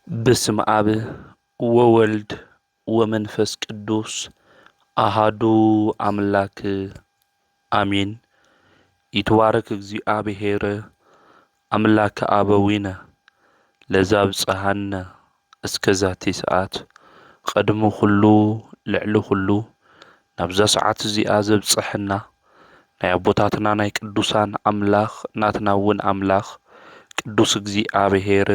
بسم آب وولد ومنفس قدوس أحدو أملاك آمين. يتوارك እግዚአብሔር أملاك آبوينا لزاب صحنا اسكزاتي ساعات قدمو خلو لعلو خلو نبزا ساعات زي آزب صحنا ناي أبوتاتنا ناي قدوسان أملاخ ناتناون أملاخ ቅዱስ እግዚአብሔር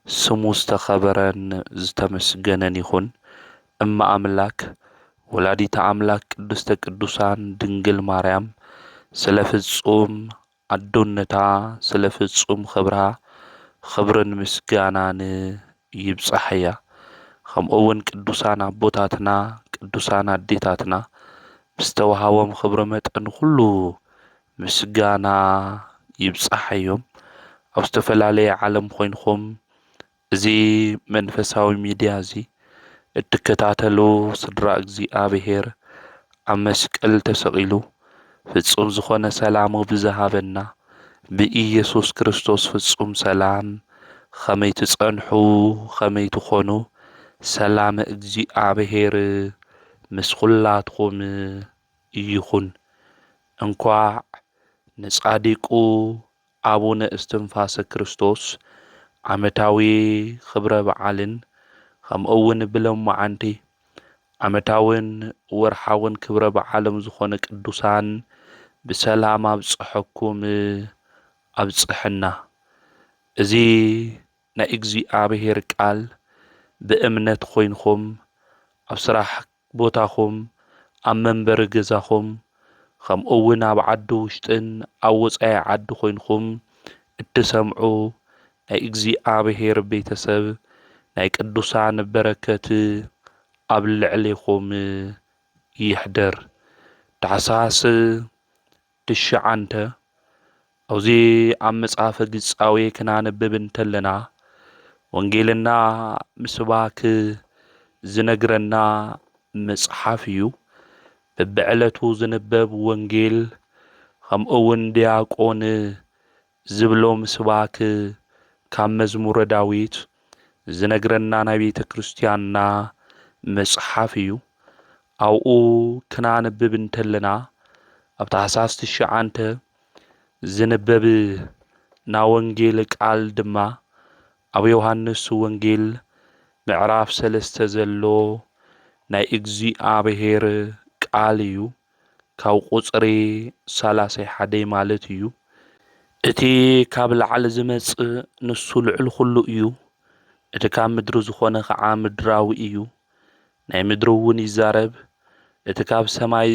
ስሙ ዝተኸበረን ዝተመስገነን ይኹን። እማ አምላክ ወላዲተ አምላክ ቅድስተ ቅዱሳን ድንግል ማርያም ስለ ፍጹም አዶነታ ስለ ፍጹም ክብራ ክብርን ምስጋናን ይብጻሕያ። ከምኡውን ቅዱሳን አቦታትና ቅዱሳን አዴታትና ብዝተወሃቦም ክብሪ መጠን ኩሉ ምስጋና ይብጻሕዮም። ኣብ ዝተፈላለየ ዓለም ኮይንኩም እዚ መንፈሳዊ ሚድያ እዚ እትከታተሉ ስድራ እግዚአብሔር ኣብ መስቀል ተሰቂሉ ፍጹም ዝኾነ ሰላሙ ብዝሃበና ብኢየሱስ ክርስቶስ ፍጹም ሰላም ከመይ ትጸንሑ ከመይ ትኾኑ ሰላም እግዚአብሔር ምስ ኩላትኩም ይኹን። እንኳዕ ንጻዲቁ አቡነ እስትንፋሰ ክርስቶስ ዓመታዊ ክብረ በዓልን ከምኡውን ብሎማዓንቲ ዓመታውን ወርሓውን ክብረ በዓሎም ዝኾነ ቅዱሳን ብሰላም ኣብጽሐኩም ኣብጽሕና። እዚ ናይ እግዚአብሔር ቃል ብእምነት ኮይንኩም ኣብ ስራሕ ቦታኹም ኣብ መንበሪ ገዛኹም ከምኡውን ኣብ ዓዲ ውሽጥን ኣብ ወፃኢ ዓዲ ኮይንኩም እትሰምዑ ናይ እግዚአብሔር ቤተሰብ ናይ ቅዱሳን በረከት ኣብ ልዕሊኩም ይሕደር። ታኅሳስ 9 ኣብዚ ኣብ መጽሓፈ ግጻዌ ክናነብብ እንተለና ወንጌልና ምስባክ ዝነግረና መጽሓፍ እዩ። በብዕለቱ ዝንበብ ወንጌል ከምኡውን ዲያቆን ዝብሎ ምስባክ ካብ መዝሙረ ዳዊት ዝነግረና ናይ ቤተ ክርስቲያንና መጽሓፍ እዩ። ኣብኡ ክናነብብ እንተለና ኣብ ታኅሳስ 9 ዝንበብ ና ወንጌል ቃል ድማ ኣብ ዮሐንስ ወንጌል ምዕራፍ 3 ዘሎ ናይ እግዚአብሔር ቃል እዩ። ካብ ቁጽሪ 31 ማለት እዩ። እቲ ካብ ላዕሊ ዝመጽእ ንሱ ልዑል ኩሉ እዩ። እቲ ካብ ምድሪ ዝኾነ ከዓ ምድራዊ እዩ። ናይ ምድሪ እውን ይዛረብ። እቲ ካብ ሰማይ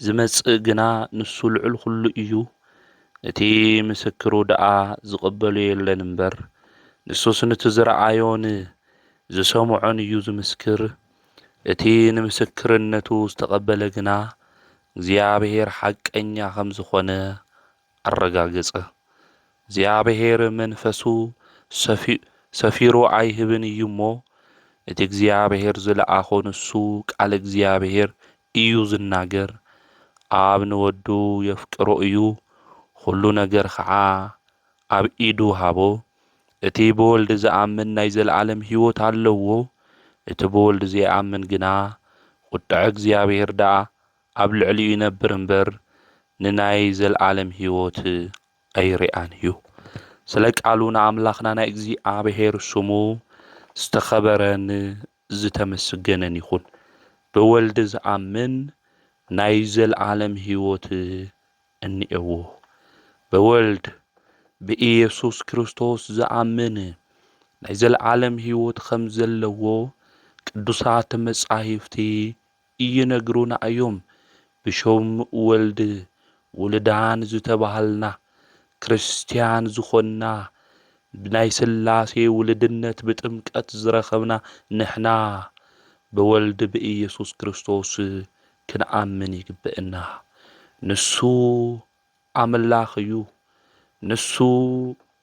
ዝመጽእ ግና ንሱ ልዑል ኩሉ እዩ። እቲ ምስክሩ ደኣ ዝቕበሉ የለን እምበር ንሱስ ነቲ ዝረአዮን ዝሰምዖን እዩ ዝምስክር። እቲ ንምስክርነቱ ዝተቐበለ ግና እግዚአብሔር ሓቀኛ ከም ዝኾነ ኣረጋገጸ። እግዚአብሔር መንፈሱ ሰፊሩ ኣይህብን እዩ እሞ እቲ እግዚአብሔር ዝለኣኾ ንሱ ቃል እግዚአብሔር እዩ ዝናገር። ኣብ ንወዱ የፍቅሮ እዩ ኩሉ ነገር ከዓ ኣብ ኢዱ ሃቦ። እቲ ብወልዲ ዝኣምን ናይ ዘለዓለም ሕይወት ኣለዎ። እቲ ብወልዲ ዘይኣምን ግና ቁጣዕ እግዚአብሔር ደኣ ኣብ ልዕሊኡ ይነብር እምበር ንናይ ዘለዓለም ሕይወት ኣይርአን እዩ። ስለ ቃሉ ንኣምላኽና ናይ እግዚአብሔር ስሙ ዝተኸበረን ዝተመስገነን ይኹን። ብወልዲ ዝኣምን ናይ ዘለዓለም ሕይወት እኒኤዎ። ብወልድ ብኢየሱስ ክርስቶስ ዝኣምን ናይ ዘለዓለም ሕይወት ከም ዘለዎ ቅዱሳት መጻሕፍቲ ይነግሩና እዮም። ብሾም ወልድ ውልዳን ዝተባሃልና ክርስቲያን ዝኾንና ብናይ ሥላሴ ውልድነት ብጥምቀት ዝረኸብና ንሕና ብወልድ ብኢየሱስ ክርስቶስ ክንኣምን ይግብአና። ንሱ ኣምላኽ እዩ። ንሱ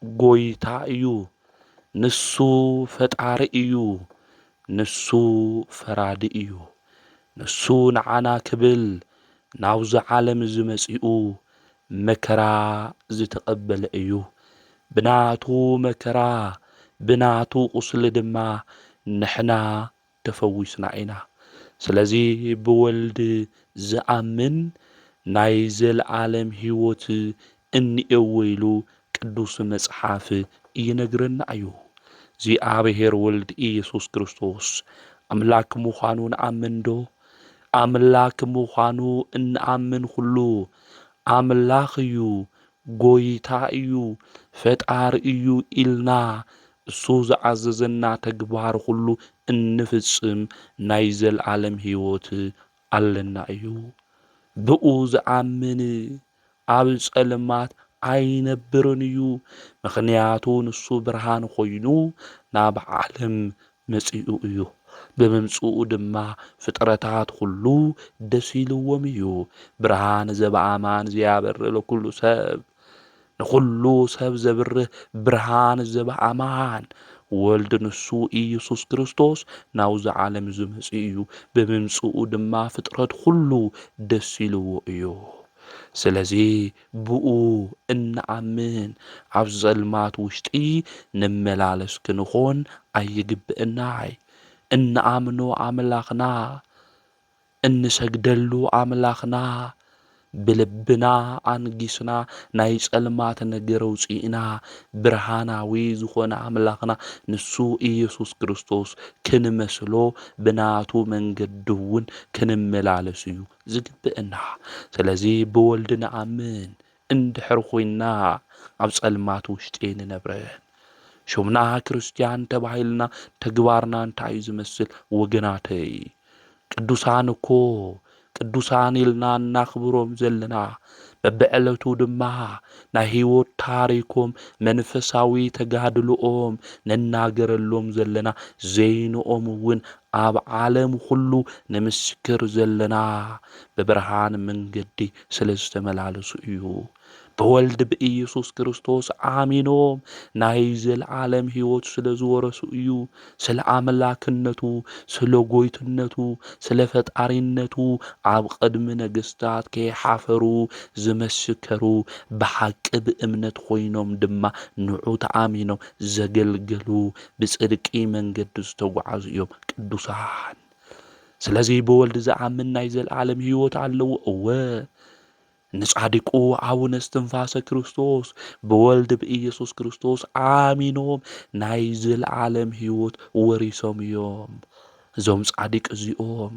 ጐይታ እዩ። ንሱ ፈጣሪ እዩ። ንሱ ፈራዲ እዩ። ንሱ ንዓና ክብል ናብዚ ዓለም ዝመጺኡ መከራ ዝተቐበለ እዩ። ብናቱ መከራ ብናቱ ቁስሊ ድማ ንሕና ተፈዊስና ኢና። ስለዚ ብወልዲ ዝኣምን ናይ ዘለዓለም ሕይወት እኒኤዎ ኢሉ ቅዱስ መጽሓፍ ይነግረና እዩ። እግዚኣብሔር ወልድ ኢየሱስ ክርስቶስ ኣምላክ ምዃኑ ንኣምን ዶ? ኣምላክ ምዃኑ እንኣምን ኩሉ ኣምላኽ እዩ፣ ጐይታ እዩ፣ ፈጣሪ እዩ ኢልና እሱ ዝዓዘዘና ተግባር ኩሉ እንፍጽም ናይ ዘለዓለም ሕይወት ኣለና እዩ። ብኡ ዝኣምን ኣብ ጸልማት ኣይነብርን እዩ። ምኽንያቱ ንሱ ብርሃን ኮይኑ ናብ ዓለም መጺኡ እዩ። ብምምጽኡ ድማ ፍጥረታት ኩሉ ደስ ኢልዎም እዩ። ብርሃን ዘበኣማን ዘያበርህ ለኩሉ ሰብ፣ ንኩሉ ሰብ ዘብርህ ብርሃን ዘበኣማን ወልዲ ንሱ ኢየሱስ ክርስቶስ ናብዚ ዓለም ዝመጽእ እዩ። ብምምጽኡ ድማ ፍጥረት ኩሉ ደስ ኢልዎ እዩ። ስለዚ ብኡ እንኣምን ኣብ ጸልማት ውሽጢ ንመላለስ ክንኾን ኣይግብአናይ። እንኣምኖ ኣምላኽና እንሰግደሉ ኣምላኽና ብልብና ኣንጊስና ናይ ጸልማት ነገር ውፂእና ብርሃናዊ ዝኾነ ኣምላኽና ንሱ ኢየሱስ ክርስቶስ ክንመስሎ ብናቱ መንገዲ እውን ክንመላለስ እዩ ዝግብአና። ስለዚ ብወልዲ ንኣምን እንድሕር ኮይንና ኣብ ጸልማት ውሽጢ ንነብረን ሹምና ክርስቲያን ተባሂልና ተግባርና እንታይ እዩ ዝመስል? ወገናተይ ቅዱሳን እኮ ቅዱሳን ኢልና እናኽብሮም ዘለና በብዕለቱ ድማ ናይ ሕይወት ታሪኮም መንፈሳዊ ተጋድልኦም ነናገረሎም ዘለና ዘይንኦም እውን ኣብ ዓለም ኩሉ ንምስክር ዘለና ብብርሃን መንገዲ ስለ ዝተመላለሱ እዩ። ብወልዲ ብኢየሱስ ክርስቶስ ኣሚኖም ናይ ዘለዓለም ሕይወት ስለ ዝወረሱ እዩ። ስለ ኣምላክነቱ፣ ስለ ጐይትነቱ፣ ስለ ፈጣሪነቱ ኣብ ቅድሚ ነገሥታት ከይሓፈሩ ዝመስከሩ ብሓቂ ብእምነት ኮይኖም ድማ ንዑ ተኣሚኖም ዘገልገሉ ብጽድቂ መንገዲ ዝተጓዓዙ እዮም ቅዱሳን። ስለዚ ብወልዲ ዝኣምን ናይ ዘለዓለም ሕይወት ኣለዎ። እወ ንጻድቁ ኣቡነ እስትንፋሰ ክርስቶስ ብወልዲ ብኢየሱስ ክርስቶስ ኣሚኖም ናይ ዘለዓለም ሕይወት ወሪሶም እዮም። እዞም ጻድቅ እዚኦም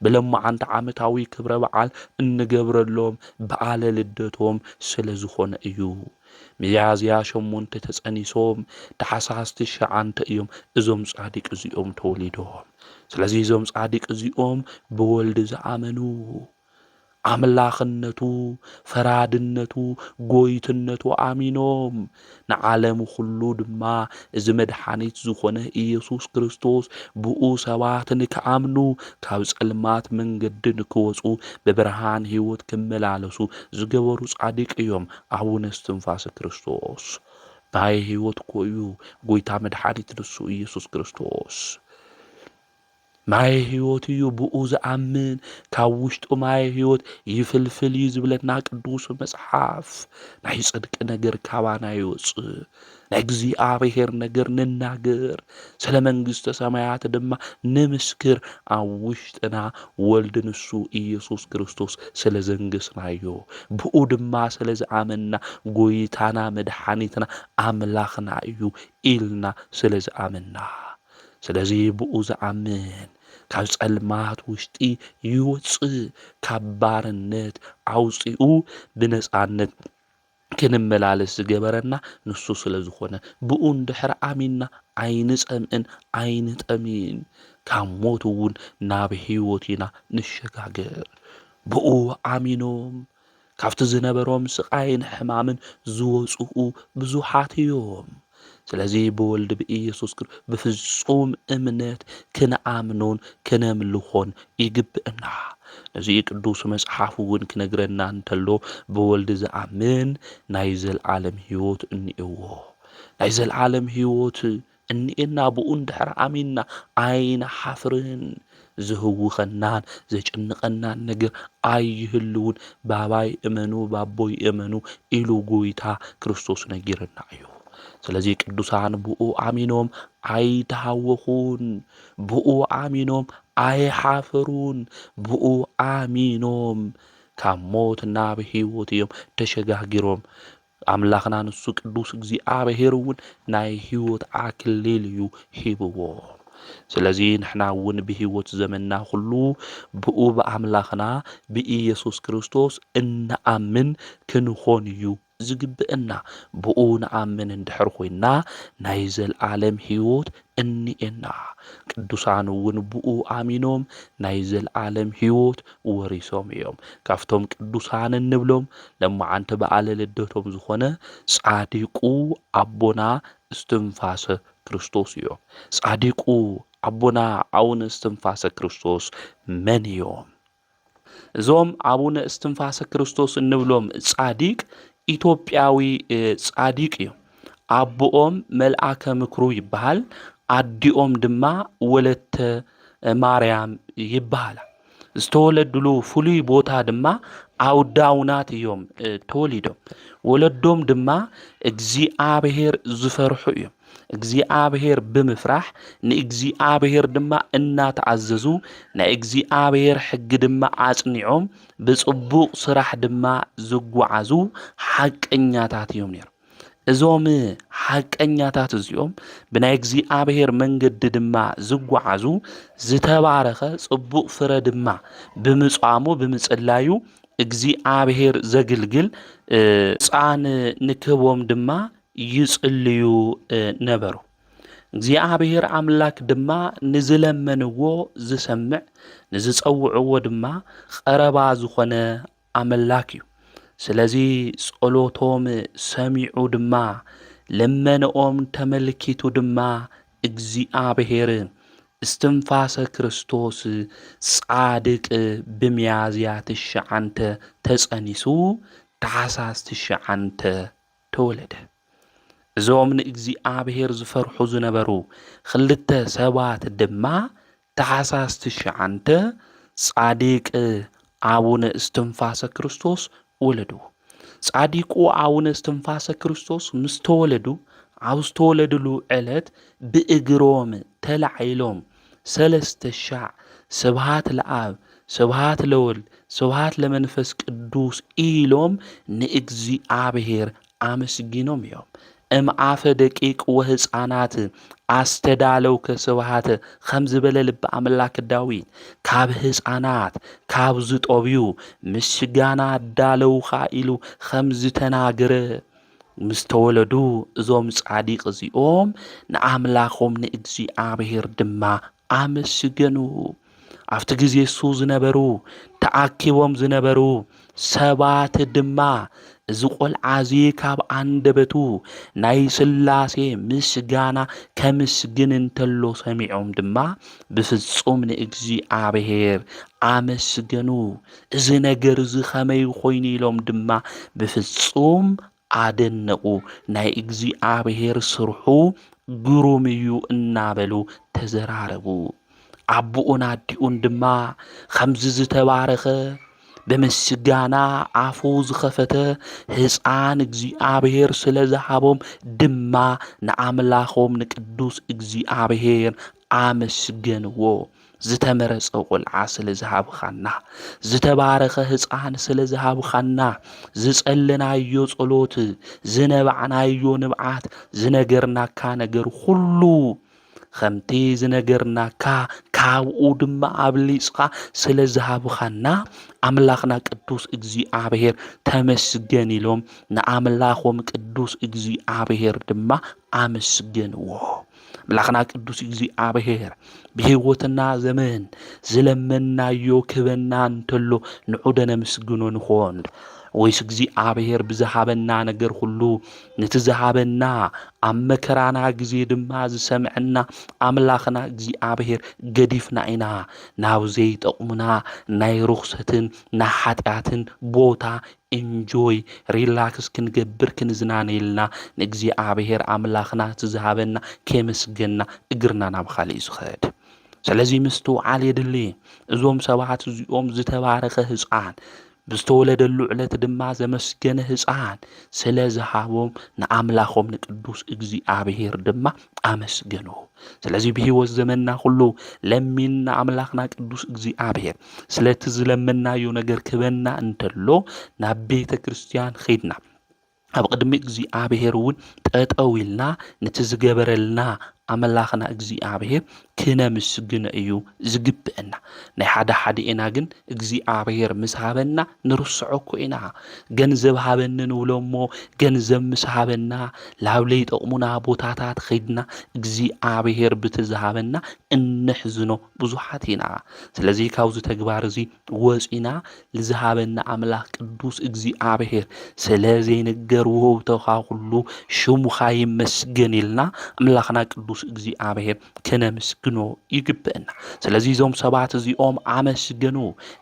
ብለማዓንቲ ዓመታዊ ክብረ በዓል እንገብረሎም በዓለ ልደቶም ስለ ዝኾነ እዩ። ሚያዝያ 8 ተጸኒሶም ታሕሳስ 9 እዮም እዞም ጻድቅ እዚኦም ተወሊዶም። ስለዚ እዞም ጻድቅ እዚኦም ብወልዲ ዝኣመኑ ኣምላኽነቱ፣ ፈራድነቱ፣ ጐይትነቱ ኣሚኖም ንዓለም ኩሉ ድማ እዚ መድሓኒት ዝኾነ ኢየሱስ ክርስቶስ ብኡ ሰባት ንክኣምኑ ካብ ጸልማት መንገዲ ንክወፁ ብብርሃን ሕይወት ክመላለሱ ዝገበሩ ጻድቅ እዮም ኣቡነ እስትንፋሰ ክርስቶስ። ናይ ሕይወት ኮዩ ጐይታ መድሓኒት ንሱ ኢየሱስ ክርስቶስ ማይ ሕይወት እዩ። ብኡ ዝኣምን ካብ ውሽጡ ማይ ሕይወት ይፍልፍል እዩ ዝብለና ቅዱስ መጽሓፍ። ናይ ጽድቂ ነገር ካባና ይወፅእ፣ ናይ እግዚኣብሔር ነገር ንናገር፣ ስለ መንግሥተ ሰማያት ድማ ንምስክር። ኣብ ውሽጥና ወልዲ ንሱ ኢየሱስ ክርስቶስ ስለ ዘንገስናዮ ብኡ ድማ ስለ ዝኣመንና ጐይታና መድሓኒትና ኣምላኽና እዩ ኢልና ስለ ዝኣመንና ስለዚ ብኡ ዝኣምን ካብ ጸልማት ውሽጢ ይወፅእ፣ ካብ ባርነት ኣውፂኡ ብነጻነት ክንመላለስ ዝገበረና ንሱ ስለ ዝኾነ ብኡ እንድሕር ኣሚንና ኣይንጸምእን ኣይንጠሚን፣ ካብ ሞት እውን ናብ ሕይወት ኢና ንሸጋገር። ብኡ ኣሚኖም ካብቲ ዝነበሮም ስቃይን ሕማምን ዝወፅኡ ብዙሓት እዮም። ስለዚ ብወልዲ ብኢየሱስ ክርስቶስ ብፍጹም እምነት ክንኣምኖን ክነምልኾን ይግብአና። ነዚ ቅዱስ መጽሓፍ እውን ክነግረና እንተሎ ብወልዲ ዝኣምን ናይ ዘለዓለም ሕይወት እኒኤዎ። ናይ ዘለዓለም ሕይወት እኒኤና ብኡ እንድሕር ኣሚንና ኣይንሓፍርን። ዝህውኸናን ዘጨንቐናን ነገር ኣይህልውን። ባባይ እመኑ ባቦይ እመኑ ኢሉ ጐይታ ክርስቶስ ነጊረና እዩ። ስለዚህ ቅዱሳን ብኡ አሚኖም አይተሃወኹን፣ ብኡ አሚኖም አይሓፍሩን፣ ብኡ አሚኖም ካብ ሞት ናብ ሕይወት እዮም ተሸጋጊሮም። አምላኽና ንሱ ቅዱስ እግዚአብሔር እውን ናይ ሕይወት አክሊል እዩ ሂብዎ። ስለዚ ንሕና እውን ብሕይወት ዘመንና ኩሉ ብኡ ብአምላኽና ብኢየሱስ ክርስቶስ እንአምን ክንኾን እዩ ዝግብአና። ብኡ ንአምን እንድሕር ኮይና ናይ ዘለዓለም ሕይወት እኒአና። ቅዱሳን እውን ብኡ አሚኖም ናይ ዘለዓለም ሕይወት ወሪሶም እዮም። ካብቶም ቅዱሳን እንብሎም ለማዓንቲ በዓለ ልደቶም ዝኾነ ጻዲቁ አቦና እስትንፋሰ ክርስቶስ እዮም። ጻዲቁ አቦና አቡነ እስትንፋሰ ክርስቶስ መን እዮም? እዞም አቡነ እስትንፋሰ ክርስቶስ እንብሎም ጻዲቅ ኢትዮጵያዊ ጻዲቅ እዮም። አቦኦም መልአከ ምክሩ ይበሃል፣ አዲኦም ድማ ወለተ ማርያም ይበሃላ። ዝተወለድሉ ፍሉይ ቦታ ድማ አውዳውናት እዮም ተወሊዶም። ወለዶም ድማ እግዚአብሔር ዝፈርሑ እዮም። እግዚአብሔር ብምፍራሕ ንእግዚአብሔር ድማ እናተዓዘዙ ናይ እግዚአብሔር ሕጊ ድማ አጽኒዖም ብጽቡቕ ስራሕ ድማ ዝጓዓዙ ሓቀኛታት እዮም ነይሮም። እዞም ሓቀኛታት እዚኦም ብናይ እግዚአብሔር መንገዲ ድማ ዝጓዓዙ ዝተባረኸ ጽቡቕ ፍረ ድማ ብምጽዋሙ ብምጽላዩ እግዚአብሔር ዘግልግል ጻን ንክቦም ድማ ይጽልዩ ነበሩ። እግዚአብሔር አምላክ ድማ ንዝለመንዎ ዝሰምዕ ንዝጸውዕዎ ድማ ቀረባ ዝኾነ አምላክ እዩ። ስለዚ ጸሎቶም ሰሚዑ ድማ ለመንኦም ተመልኪቱ ድማ እግዚአብሔር እስትንፋሰ ክርስቶስ ጻድቅ ብሚያዝያ 9 ተጸኒሱ ታኅሳስ 9 ተወለደ። እዞም ንእግዚአብሔር ዝፈርሑ ዝነበሩ ክልተ ሰባት ድማ ታኅሳስ 9 ጻዲቅ አቡነ እስትንፋሰ ክርስቶስ ወለዱ። ጻዲቁ አቡነ እስትንፋሰ ክርስቶስ ምስ ተወለዱ ኣብ ዝተወለድሉ ዕለት ብእግሮም ተላዒሎም 3,000 ስብሃት ለአብ ስብሃት ለወልድ ስብሃት ለመንፈስ ቅዱስ ኢሎም ንእግዚአብሔር አመስጊኖም እዮም። እምአፈ ደቂቅ ወህፃናት አስተዳለውከ ስብሃተ ከም ዝበለ ልበ አምላክ ዳዊት ካብ ህፃናት ካብ ዝጦብዩ ምስጋና አዳለውኻ ኢሉ ከም ዝተናገረ ምስ ተወለዱ እዞም ጻዲቅ እዚኦም ንአምላኾም ንእግዚአብሔር ድማ አመስገኑ። ኣብቲ ግዜ እሱ ዝነበሩ ተኣኪቦም ዝነበሩ ሰባት ድማ እዚ ቆልዓ እዚ ካብ አንደበቱ ናይ ስላሴ ምስጋና ከምስግን እንተሎ ሰሚዖም ድማ ብፍጹም ንእግዚአብሔር አመስገኑ። እዚ ነገር እዚ ከመይ ኮይኑ ኢሎም ድማ ብፍጹም አደነቁ። ናይ እግዚአብሔር ስርሑ ግሩም እዩ እናበሉ ተዘራረቡ። አቦኡን አዲኡን ድማ ከምዚ ዝተባረኸ በምስጋና አፉ ዝኸፈተ ህፃን እግዚአብሔር ስለ ዝሃቦም ድማ ንአምላኾም ንቅዱስ እግዚአብሔር አመስገንዎ። ዝተመረጸ ቆልዓ ስለ ዝሃብኻና፣ ዝተባረኸ ህፃን ስለ ዝሃብኻና፣ ዝጸልናዮ ጸሎት፣ ዝነባዕናዮ ንብዓት፣ ዝነገርናካ ነገር ሁሉ ከምቲ ዝነገርናካ ካብኡ ድማ አብሊጽኻ ስለ ዝሃብኻና አምላኽና ቅዱስ እግዚአብሔር ተመስገን ኢሎም ንአምላኾም ቅዱስ እግዚአብሔር ድማ አመስገንዎ። አምላኽና ቅዱስ እግዚአብሔር ብሕይወትና ዘመን ዝለመናዮ ክበና እንተሎ ንዑ ደነምስግኖ ንኾን ወይስ እግዚአብሔር ብዝሃበና ነገር ሁሉ ነቲ ዝሃበና ኣብ መከራና ግዜ ድማ ዝሰምዐና አምላኽና እግዚአብሔር ገዲፍና ኢና ናብ ዘይጠቕሙና ናይ ርኩሰትን ናይ ኃጢአትን ቦታ ኢንጆይ ሪላክስ ክንገብር ክንዝናነየልና ንእግዚአብሔር አምላኽና ዝሃበና ከመስገና እግርና ናብ ካሊእ ዝኸድ። ስለዚ ምስትውዓል የድሊ እዞም ሰባት እዚኦም ዝተባረኸ ህፃን ብዝተወለደሉ ዕለት ድማ ዘመስገነ ህፃን ስለ ዝሃቦም ንኣምላኾም ንቅዱስ እግዚአብሔር ድማ አመስገኑ። ስለዚህ በሕይወት ዘመንና ሁሉ ለሚና አምላኽና ቅዱስ እግዚአብሔር ስለቲ ዝለመናዮ ነገር ክበና እንተሎ ናብ ቤተ ክርስቲያን ኸይድና ኣብ ቅድሚ እግዚአብሔር እውን ጠጠው ኢልና ነቲ ዝገበረልና ኣምላኽና እግዚአብሔር ክነምስግን እዩ ዝግብአና። ናይ ሓደ ኢና ግን እግዚአብሔር ምስ ሃበና ንርስዖ ኢና። ገንዘብ ሃበኒ ንብሎ እሞ ገንዘብ ምስ ሃበና ላብ ለይጠቕሙና ቦታታት ኸይድና እግዚአብሔር ብቲ ዝሃበና እንሕዝኖ ብዙሓት ኢና። ስለዚ ካብዚ ተግባር እዚ ወፂና ዝሃበና ኣምላኽ ቅዱስ እግዚአብሔር ስለ ዘይነገርዎ ተኻኩሉ ሽሙኻ ይመስገን ኢልና ኣምላኽና ቅዱስ እግዚአብሔር ከነምስግኖ ይግብአና። ስለዚህ ዞም ሰባት እዚኦም አመስገኑ።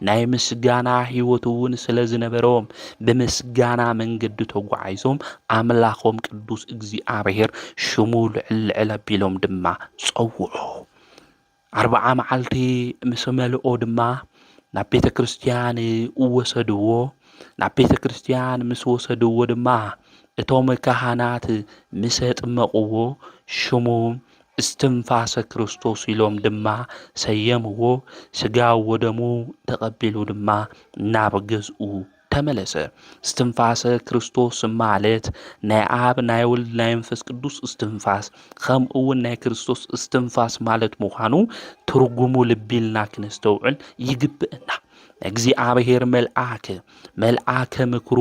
ናይ ምስጋና ህይወት እውን ስለ ዝነበሮም ብምስጋና መንገዲ ተጓዒዞም ኣምላኾም ቅዱስ እግዚአብሔር ሽሙ ልዕል ኣቢሎም ድማ ፀውዑ። 40 መዓልቲ ምስ መልኦ ድማ ናብ ቤተ ክርስቲያን ወሰድዎ። ናብ ቤተ ክርስቲያን ምስ ወሰድዎ ድማ እቶም ካህናት ምስ ኣጥመቕዎ ሽሙ እስትንፋሰ ክርስቶስ ኢሎም ድማ ሰየምዎ። ስጋ ወደሙ ተቐቢሉ ድማ ናብ ገዝኡ ተመለሰ። እስትንፋሰ ክርስቶስ ማለት ናይ አብ ናይ ወልድ ናይ መንፈስ ቅዱስ እስትንፋስ ከምኡ እውን ናይ ክርስቶስ እስትንፋስ ማለት ምዃኑ ትርጉሙ ልቢልና ክነስተውዕል ይግብአና። እግዚአብሔር መልአከ ምክሩ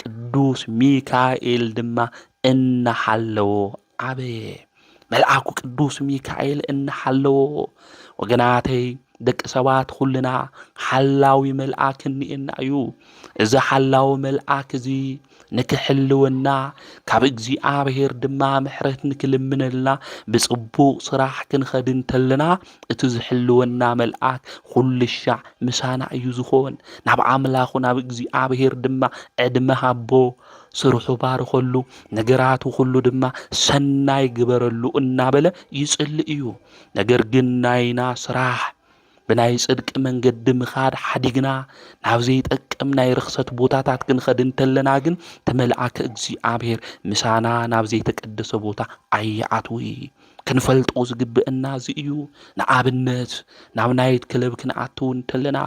ቅዱስ ሚካኤል ድማ እናሓለዎ አበየ። መልአኩ ቅዱስ ሚካኤል እናሓለዎ። ወገናተይ ደቂ ሰባት ኩልና ሓላዊ መልአክ እኒአና እዩ። እዚ ሓላዊ መልአክ እዚ ንክሕልወና ካብ እግዚአብሔር ድማ ምሕረት ንክልምነልና ብጽቡቕ ስራሕ ክንኸድ እንተለና እቲ ዝሕልወና መልአክ ኩልሻዕ ምሳና እዩ ዝኾን። ናብ ኣምላኹ ናብ እግዚአብሔር ድማ ዕድመ ሃቦ ስርሑ ባርኸሉ ነገራቱ ሁሉ ድማ ሰናይ ግበረሉ እናበለ ይጽልእ እዩ። ነገር ግን ናይና ስራሕ ብናይ ጽድቂ መንገዲ ምኻድ ሓዲግና ናብ ዘይጠቅም ናይ ርኽሰት ቦታታት ክንኸድ እንተለና ግን ተመልአከ እግዚአብሔር ምሳና ናብ ዘይተቀደሰ ቦታ ኣይኣትዊ። ክንፈልጦ ዝግብአና እዚ እዩ። ንኣብነት ናብ ናይት ክለብ ክንኣትው እንተለና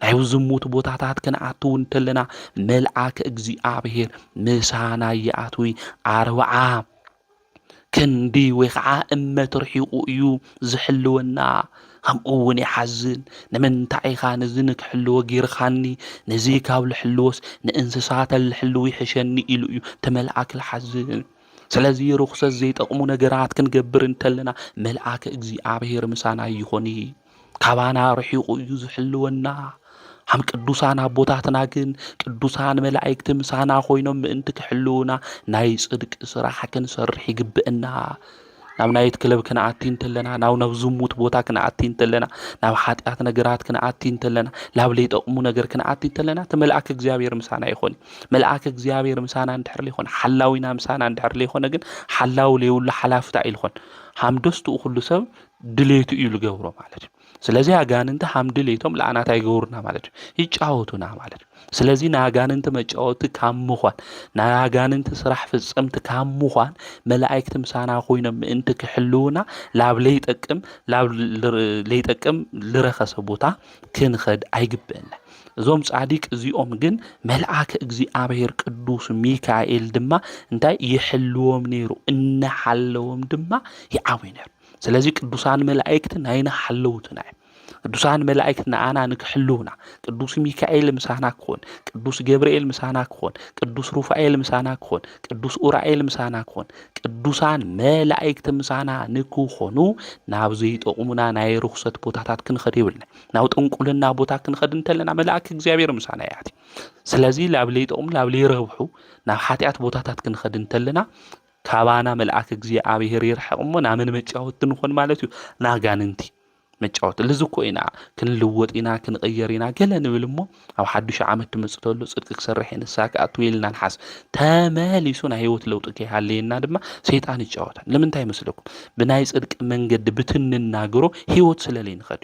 ናይ ዝሙት ቦታታት ክንኣትው እንተለና መልአከ እግዚአብሔር ምሳና ይኣትዊ 40 ክንዲ ወይ ከዓ እመት ርሒቑ እዩ ዝሕልወና። ከምኡ እውን ይሓዝን። ንምንታይ ኢኻ ነዚ ንክሕልዎ ጌርኻኒ ነዚ ካብ ልሕልዎስ ንእንስሳት ልሕልው ይሕሸኒ ኢሉ እዩ ተመልአክ ዝሓዝን። ስለዚ ርኩሰት ዘይጠቕሙ ነገራት ክንገብር እንተለና መልአከ እግዚአብሔር ምሳና ይኾኒ። ካባና ርሒቑ እዩ ዝሕልወና። ሃም ቅዱሳን ኣቦታትና ግን ቅዱሳን መላእክቲ ምሳና ኮይኖም ምእንቲ ክሕልውና ናይ ጽድቂ ስራሕ ክንሰርሕ ይግብአና። ናብ ናይት ክለብ ክንኣቲ እንተለና ናብ ዝሙት ቦታ ክንኣቲ እንተለና ናብ ሓጢአት ነገራት ክንኣቲ እንተለና ናብ ለይጠቕሙ ነገር ክንኣቲ እንተለና ተመልአከ እግዚአብሔር ምሳና ይኾን። መልአከ እግዚአብሔር ምሳና እንድሕር ይኾን ሓላዊና ምሳና እንድሕር ይኾን ግን ሓላዊ ለይውሉ ሓላፍታ ኢልኾን ሃምደስትኡ ኩሉ ሰብ ድሌቱ እዩ ልገብሮ ማለት እዩ። ስለዚህ አጋንንት ሃምድ ለይቶም ለአናት አይገውርና ማለት እዩ ይጫወቱና ማለት እዩ። ስለዚህ ናጋንንት መጫወት ካምዃን ናጋንንት ስራሕ ፍጽምት ካምዃን መላእክት ምሳና ኮይኖም ምእንቲ ክሕልውና ላብ ለይጠቅም ልረኸሰ ቦታ ክንኸድ አይግብአና። እዞም ጻዲቅ እዚኦም ግን መልአከ እግዚአብሔር ቅዱስ ሚካኤል ድማ እንታይ ይሕልዎም ነይሩ እናሓለዎም ድማ ይዓውይ ነይሩ። ስለዚህ ቅዱሳን መላእክት ናይና ሓለውትና ቅዱሳን መላእክት ንኣና ንክሕልውና ቅዱስ ሚካኤል ምሳና ክኾን፣ ቅዱስ ገብርኤል ምሳና ክኾን፣ ቅዱስ ሩፋኤል ምሳና ክኾን፣ ቅዱስ ኡራኤል ምሳና ክኾን፣ ቅዱሳን መላእክት ምሳና ንክኾኑ ናብ ዘይጠቕሙና ናይ ርኩሰት ቦታታት ክንኸድ ይብልና። ናብ ጥንቁልና ቦታ ክንኸድ እንተለና መልአክ እግዚአብሔር ምሳና ያቲ። ስለዚ ላብ ለይጠቕሙ ላብ ለይረብሑ ናብ ሓጢአት ቦታታት ክንኸድ እንተለና ካባና መልአክ እግዚአብሔር ይርሕቕሞ ናምን መጫወት ንኾን ማለት እዩ ናጋንንቲ መጫወት ልዝኮ ኢና ክንልወጥ ኢና ክንቀየር ኢና ገለ ንብል እሞ ኣብ 1 ዓመት ትመጽእ ተሎ ጽድቂ ክሰርሕ ንሳካ ኣትዌልና ንሓስ ተመሊሱ ናይ ህይወት ለውጥ ከይሃለየና ድማ ሰይጣን ይጫወታል። ለምንታይ መስለኩም ብናይ ጽድቂ መንገዲ ብትንናገሮ ህይወት ስለለይ ንኸድ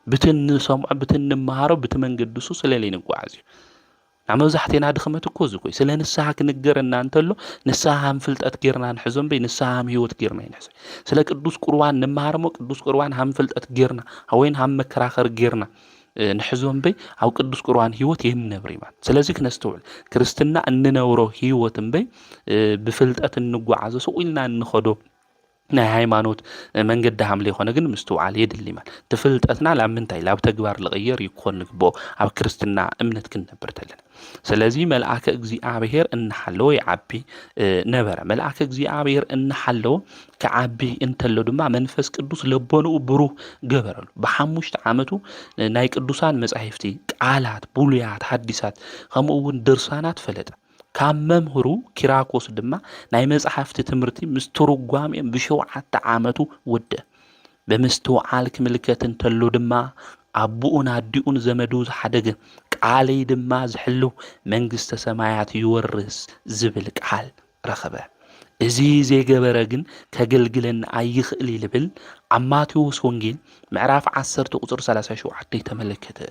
ብትንሰምዖ ብትንማሃሮ ብትመንገድሱ ስለለይ ንጓዓዝ እዩ። መብዛሕቴና ድኽመት እኮ ዝኮይ ስለ ንስሓ ክንገረና እንተሎ ንስሓ ፍልጠት ጌርና ንሕዞም በይ ንስሓ ህይወት ጌርና ይንሕዞ ስለ ቅዱስ ቁርባን ንመሃርሞ ቅዱስ ቁርባን ፍልጠት ጌርና ወይን መከራኸር ጌርና ንሕዞም በይ ኣብ ቅዱስ ቁርባን ህይወት የምነብር ይማል ስለዚህ ክነስተውል ክርስትና እንነብሮ ህይወት በይ ብፍልጠት እንጓዓዞ ሰውልና እንኸዶ ናይ ሃይማኖት መንገድ ሐምለ ይሆነ ግን ምስተዋል የድልማል ተፍልጠትና ለምንታይ ላብ ተግባር ለቀየር ይኮን ግቦ ኣብ ክርስትና እምነት ክንነብር ተለና ስለዚህ መልአከ እግዚአብሔር እንሐለው ይዓቢ ነበረ መልአከ እግዚአብሔር እንሐለው ከዓቢ እንተሎ ድማ መንፈስ ቅዱስ ለቦኑ ብሩህ ገበረሉ በ5 ዓመቱ ናይ ቅዱሳን መጻሕፍቲ ቃላት ቡልያት ሐዲሳት ከምኡውን ድርሳናት ፈለጠ ካብ መምህሩ ኪራኮስ ድማ ናይ መጽሐፍቲ ትምህርቲ ምስተርጓም ብሸውዓተ ዓመቱ ወደ በምስተዋዓል ክምልከት እንተሎ ድማ አቡኡን አዲኡን ዘመዱ ዝሓደገ ቃለይ ድማ ዝሕሉ መንግስተ ሰማያት ይወርስ ዝብል ቃል ረኸበ እዚ ዘይገበረ ግን ከገልግለን አይኽእል ይብል ኣብ ማቴዎስ ወንጌል ምዕራፍ 10 ቁጥር 37 ተመለከተ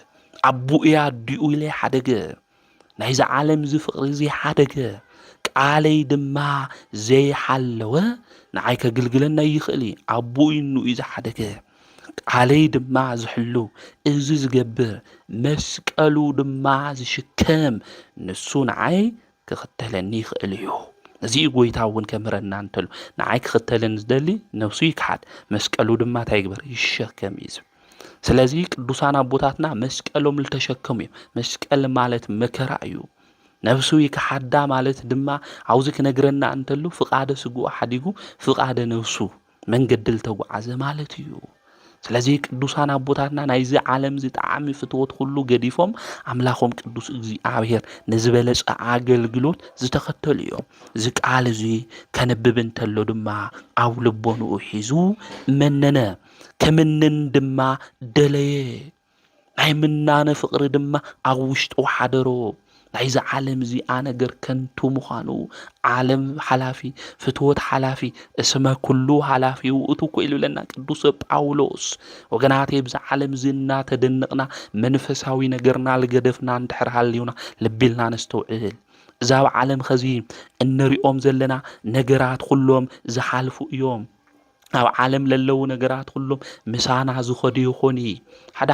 አቡኡ አዲኡ ኢለ ሓደገ ናይዚ ዓለም ዝፍቅሪ እዚ ሓደገ ቃለይ ድማ ዘይሓለወ ንዓይ ከገልግለና ይኽእል አቡኡ ኢኑ ሓደገ ቃለይ ድማ ዝሕሉ እዚ ዝገብር መስቀሉ ድማ ዝሽከም ንሱ ንዓይ ክኽተለኒ ይኽእል እዩ እዚ ጎይታውን ከምረና እንተሉ ንዓይ ክኽተለን ዝደሊ ነፍሱ ይካድ መስቀሉ ድማ ታይግበር ይሽከም እዩ ስለዚህ ቅዱሳን አቦታትና መስቀሎም ልተሸከሙ መስቀል ማለት መከራ እዩ ነፍሱ ይካዳ ማለት ድማ አውዝ ክነግረና እንተሉ ፍቃደ ስጉ ሓዲጉ ፍቃደ ነፍሱ መንገድል ተጓዓዘ ማለት እዩ ስለዚህ ቅዱሳን አቦታትና ናይዚ ዓለም ዝጣዓሚ ፍትወት ሁሉ ገዲፎም አምላኾም ቅዱስ እግዚአብሔር ንዝበለጸ አገልግሎት ዝተኸተሉ እዮም ዝቃል እዚ ከነብብ እንተሎ ድማ ኣብ ልቦኑ ሒዙ መነነ ከምንን ድማ ደለየ ናይ ምናነ ፍቅሪ ድማ ኣብ ውሽጡ ሓደሮ ናይዚ ዓለም እዚ ነገር ከንቱ ምዃኑ ዓለም ሓላፊ ፍትወት ሓላፊ እስመ ኩሉ ሓላፊ ውእቱ ኮኢሉ ለና ቅዱስ ጳውሎስ ወገናቴ ብዛ ዓለም እዚ እናተደነቕና መንፈሳዊ ነገርና ልገደፍና እንድሕርሃልዩና ልቢልና ነስተውዕል እዛ ዓለም ኸዚ እንሪኦም ዘለና ነገራት ሁሎም ዝሓልፉ እዮም ኣብ ዓለም ለለው ነገራት ሁሉም ምሳና ዝኸዱ ይኾኒ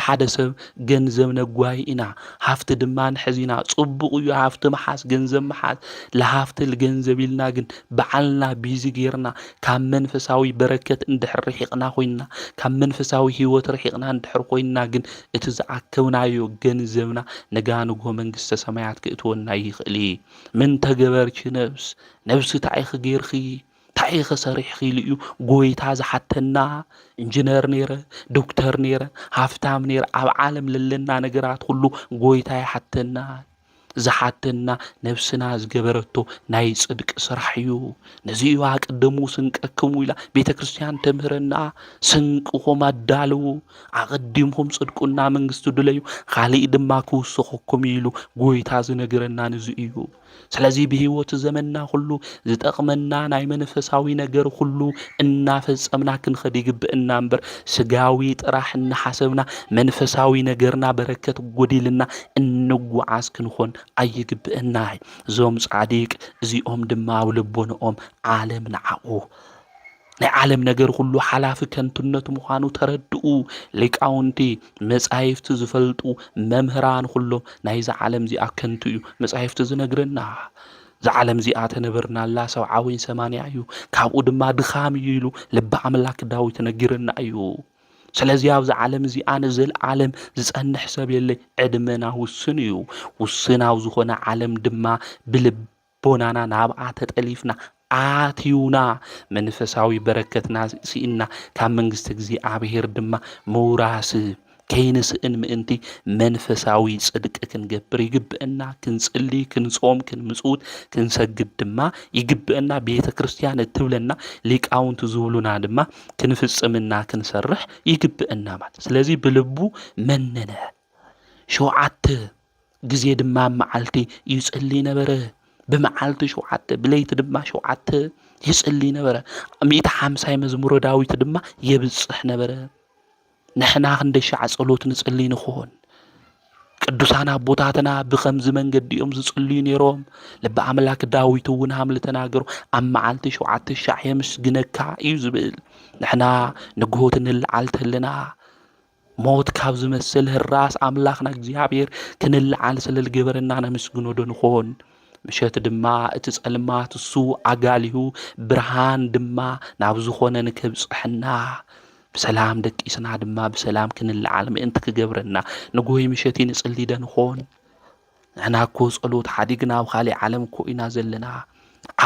ሓደ ሰብ ገንዘብ ነጓይ ኢና ሃፍቲ ድማ ንሕዚና ጽቡቕ እዩ ሃፍቲ መሓስ ገንዘብ መሓስ ለሃፍቲ ገንዘብ ኢልና ግን በዓልና ቢዚ ጌርና ካብ መንፈሳዊ በረከት እንድሕር ርሒቕና ኮይና ካብ መንፈሳዊ ህይወት ርሒቕና እንድሕር ኮይና ግን እቲ ዝኣከብናዮ ገንዘብና ነጋንጎ መንግስተ ሰማያት ክእትወና ይኽእል ምን ተገበርኪ ነፍሲ ታይኽ ጌርኺ ታይኽ ሰሪሕ ኺልዩ ጎይታ ዝሓተና ኢንጂነር ነይረ ዶክተር ነይረ ሃፍታም ነይረ ኣብ ዓለም ለለና ነገራት ሁሉ ጎይታ ይሓተና ዝሓተና ነፍስና ዝገበረቶ ናይ ጽድቅ ስራሕ እዩ ነዚዩ አቅደሙ ስንቀክሙ ኢላ ቤተ ክርስቲያን ተምህረና ስንቅኹም አዳልው አቅዲምኩም ጽድቁና መንግስቱ ድለዩ ኻሊእ ድማ ክውስኹኩም ኢሉ ጎይታ ዝነገረና ነዚዩ ስለዚህ በህይወት ዘመንና ሁሉ ዝጠቅመና ናይ መንፈሳዊ ነገር ሁሉ እናፈጸምና ክንኸድ ይግብእና እምበር ስጋዊ ጥራሕ እናሐሰብና መንፈሳዊ ነገርና በረከት ጎዲልና እንጓዓዝ ክንኾን አይግብእና ዞም ጻዲቅ እዚኦም ድማ ኣብ ልቦኖኦም ዓለም ንዓቁ ናይ ዓለም ነገር ሁሉ ሓላፊ ከንቱነት ምዃኑ ተረድኡ ሊቃውንቲ መጻሕፍቲ ዝፈልጡ መምህራን ሁሉ ናይዚ ዓለም ዚኣ ከንቱ እዩ መጻሕፍቲ ዝነግረና ዝዓለም ዚኣ ተነበርናላ 70 80 እዩ ካብኡ ድማ ድኻም እዩ ኢሉ ልበ ኣምላክ ዳዊት ነጊረና እዩ ስለዚህ ኣብዚ ዓለም ዚኣ ንዘል ዓለም ዝጸንሕ ሰብ የለ ዕድመና ውስን እዩ ውስናው ዝኾነ ዓለም ድማ ብልቦናና ናብኣ ተጠሊፍና አትዩና መንፈሳዊ በረከትና ሲኢና ካብ መንግስት እግዚአብሔር ድማ መውራስ ከይንስእን ምእንቲ መንፈሳዊ ጽድቅ ክንገብር ይግብእና ክንጽሊ ክንጾም ክንምጽውት ክንሰግድ ድማ ይግብእና ቤተ ክርስቲያን እትብለና ሊቃውንት ዝብሉና ድማ ክንፍጽምና ክንሰርሕ ይግብእና ማለት ስለዚህ ብልቡ መነነ ሸውዓተ ጊዜ ድማ መዓልቲ ይጽሊ ነበረ بمعالت شوعته بليت دما شوعته يصلي نبره 150 مزمور داويت دما يبصح نبره نحنا عند شع صلوت نصلي نخون ቅዱሳን አቦታትና ብኸምዝ መንገዲ እዮም ዝጽልዩ ነይሮም ልበ ኣምላክ ዳዊት እውን ሃምሊ ተናገሩ ኣብ መዓልቲ 7,000 የምስግነካ እዩ ዝብል ንሕና ንግሆት ንልዓል ተለና ሞት ካብ ዝመስል ህራስ ኣምላኽና እግዚኣብሔር ክንልዓል ስለ ዝገበረና ነመስግኖ ዶ ንኾን ምሸት ድማ እቲ ጸልማት እሱ ኣጋሊሁ ብርሃን ድማ ናብ ዝኾነ ንከብጽሕና ብሰላም ደቂስና ድማ ብሰላም ክንልዓል ምእንቲ ክገብረና ንጎይ ምሸት ንጽሊ ዶ ንኾን ንሕና እኮ ጸሎት ሓዲግና ኣብ ካሊእ ዓለም እኮ ኢና ዘለና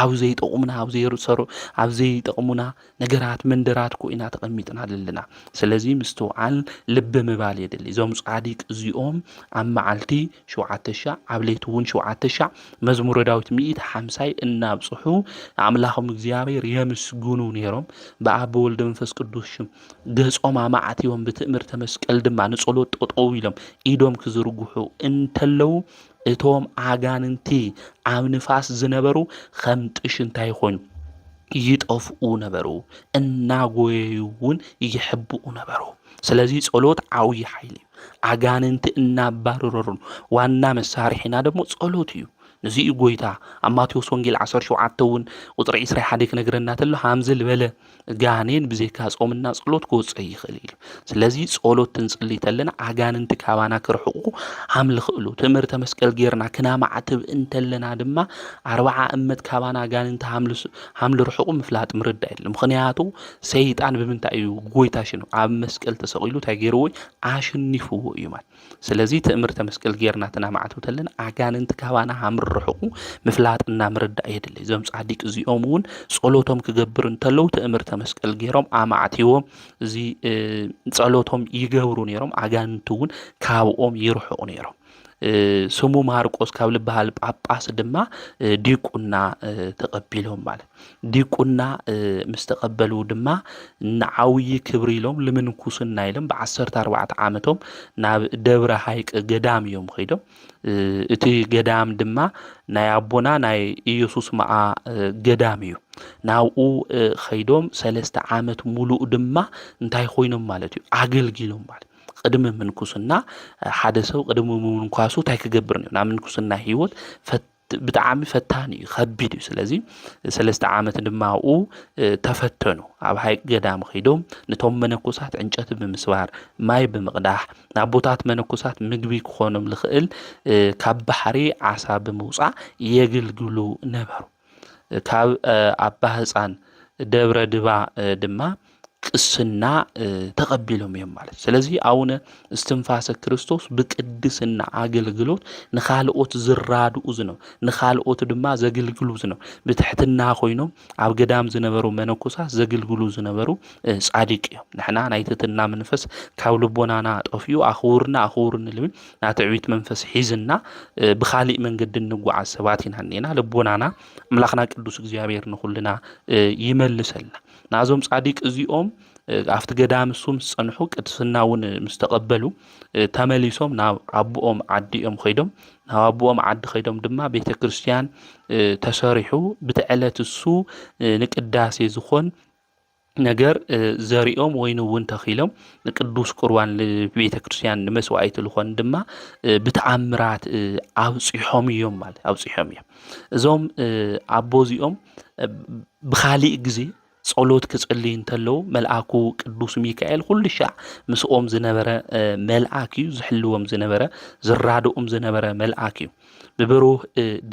ኣብ ዘይጠቕሙና ኣብ ዘይጠቕሙና ነገራት መንደራት እኮ ኢና ተቐሚጥና ዘለና ስለዚ ምስተውዓል ልቢ ምባል የድሊ እዞም ጻዲቅ እዚኦም ኣብ መዓልቲ 7,000 ኣብ ለይቲ እውን 7,000 መዝሙረ ዳዊት 150 እናብጽሑ ኣምላኾም እግዚኣብሔር የምስግኑ ነይሮም ብኣብ ወልድ መንፈስ ቅዱስ ሽም ገጾም ኣማዕትዮም ብትእምርተ መስቀል ድማ ንጸሎት ጠጠው ኢሎም ኢዶም ክዝርግሑ እንተለው እቶም ኣጋንንቲ ኣብ ንፋስ ዝነበሩ ከም ጥሽ እንታይ ኮይኑ ይጠፍኡ ነበሩ እናጎየዩ እውን ይሕብኡ ነበሩ ስለዚ ጸሎት ዓብዪ ሓይሊ እዩ ኣጋንንቲ እናባረሩን ዋና መሳርሒና ደግሞ ጸሎት እዩ ነዚ ጎይታ ኣብ ማቴዎስ ወንጌል 17 እውን ቁጥሪ 21 ክነግረና ተሎ ሃምዚ ዝበለ ጋኔን ብዘይካ ጾምና ጸሎት ክወጽእ ይኽእል እዩ ስለዚ ጸሎት ትንጽሊ ተለና ኣጋንንቲ ካባና ክርሕቁ ሃምሊ ክእሉ ትምህርተ መስቀል ጌርና ክናማዕትብ እንተለና ድማ 40 እመት ካባና ኣጋንንቲ ሃምሊ ርሕቁ ምፍላጥ ምርዳ የለ ምክንያቱ ሰይጣን ብምንታይ እዩ ጎይታ ሽኑ ኣብ መስቀል ተሰቂሉ እንታይ ገይርዎ ኣሸኒፍዎ እዩ ማለት ስለዚ ትምህርተ መስቀል ጌርና ተናማዕትብ ተለና ኣጋንንቲ ካባና ሃምሊ ርሕቁ ምፍላጥና ምርዳእ የድሊ እዞም ጻዲቅ እዚኦም እውን ጸሎቶም ክገብር እንተለው ትእምርተ መስቀል ገይሮም ኣማዕትዎም እዚ ጸሎቶም ይገብሩ ነይሮም ኣጋንንቲ እውን ካብኦም ይርሕቁ ነይሮም ስሙ ማርቆስ ካብ ልበሃል ጳጳስ ድማ ዲቁና ተቀቢሎም ማለት ዲቁና ምስ ተቀበሉ ድማ ንዓውይ ክብሪ ኢሎም ልምንኩስና ኢሎም ብ14 ዓመቶም ናብ ደብረ ሃይቅ ገዳም እዮም ኸይዶም እቲ ገዳም ድማ ናይ ኣቦና ናይ ኢየሱስ መዓ ገዳም እዩ ናብኡ ኸይዶም 3 ዓመት ሙሉእ ድማ እንታይ ኮይኖም ማለት እዩ ኣገልጊሎም ማለት ቅድሚ ምንኩስና ሓደ ሰብ ቅድሚ ምንኳሱ እንታይ ክገብር ነው ናብ ምንኩስና ህይወት ብጣዕሚ ፈታኒ እዩ ከቢድ እዩ ስለዚ 3 ዓመት ድማኡ ተፈተኑ ኣብ ሃይቅ ገዳም ኸይዶም ነቶም መነኮሳት ዕንጨት ብምስባር ማይ ብምቕዳሕ ናቦታት መነኮሳት ምግቢ ክኾኖም ልኽእል ካብ ባሕሪ ዓሳ ብምውፃእ የገልግሉ ነበሩ ካብ ኣባ ህፃን ደብረ ድባ ድማ ቅስና ተቀቢሎም እዮም ማለት ስለዚ ኣውነ እስትንፋሰ ክርስቶስ ብቅድስና አገልግሎት ንኻልኦት ዝራድኡ ዝነው ንኻልኦት ድማ ዘገልግሉ ዝነው ብትሕትና ኮይኖም ኣብ ገዳም ዝነበሩ መነኮሳት ዘገልግሉ ዝነበሩ ጻዲቅ እዮም ንሕና ናይ ትሕትና መንፈስ ካብ ልቦናና ጠፍዩ ኣኽውርና ልብል ናትዕቢት መንፈስ ሒዝና ብኻሊእ መንገዲ ንጓዓዝ ሰባት ኢና ነና ልቦናና አምላኽና ቅዱስ እግዚአብሔር ንኹልና ይመልሰልና ናዞም ጻዲቅ እዚኦም ኣብቲ ገዳም እሱም ዝጸንሑ ቅድስና እውን ምስ ተቀበሉ ተመሊሶም ናብ ኣቦኦም ዓዲኦም ኸይዶም ናብ ኣቦኦም ዓዲ ኸይዶም ድማ ቤተ ክርስቲያን ተሰሪሑ ብትዕለት እሱ ንቅዳሴ ዝኾን ነገር ዘሪኦም ወይኑ እውን ተኺሎም ንቅዱስ ቁርባን ለቤተ ክርስቲያን ንመስዋዕት ልኾን ድማ ብተኣምራት ኣውጽሖም እዮም ማለት ኣውጽሖም እዮም እዞም ኣቦ እዚኦም ብኻሊእ ግዜ ጸሎት ክጽልይ እንተለው መልአኩ ቅዱስ ሚካኤል ኩሉ ሻዕ ምስኦም ዝነበረ መልአክ እዩ ዝሕልዎም ዝነበረ ዝራድኦም ዝነበረ መልአክ እዩ ብብሩህ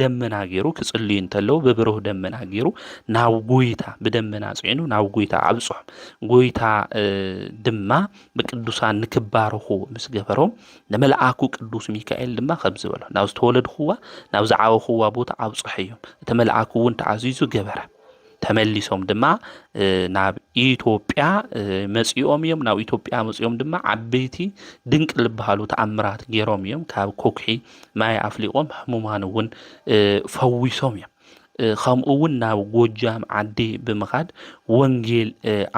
ደመና ገይሩ ክጽልይ እንተለው ብብሩህ ደመና ገይሩ ናብ ጎይታ ብደመና ጽዒኑ ናብ ጎይታ ኣብጽሖም ጎይታ ድማ ብቅዱሳን ንክባርኹ ምስ ገበሮም ንመልአኩ ቅዱስ ሚካኤል ድማ ከም ዝበሎ ናብ ዝተወለድኹዋ ናብ ዝዓበኹዋ ቦታ ኣብጽሕ እዮም እቲ መልአኩ እውን ተዓዚዙ ገበረ ተመሊሶም ድማ ናብ ኢትዮጵያ መጽኦም እዮም ናብ ኢትዮጵያ መጽኦም ድማ ዓበይቲ ድንቅ ልብሃሉ ተኣምራት ገይሮም እዮም ካብ ኮክሒ ማይ ኣፍሊቆም ሕሙማን እውን ፈዊሶም እዮም ከምኡ እውን ናብ ጎጃም ዓዲ ብምኻድ ወንጌል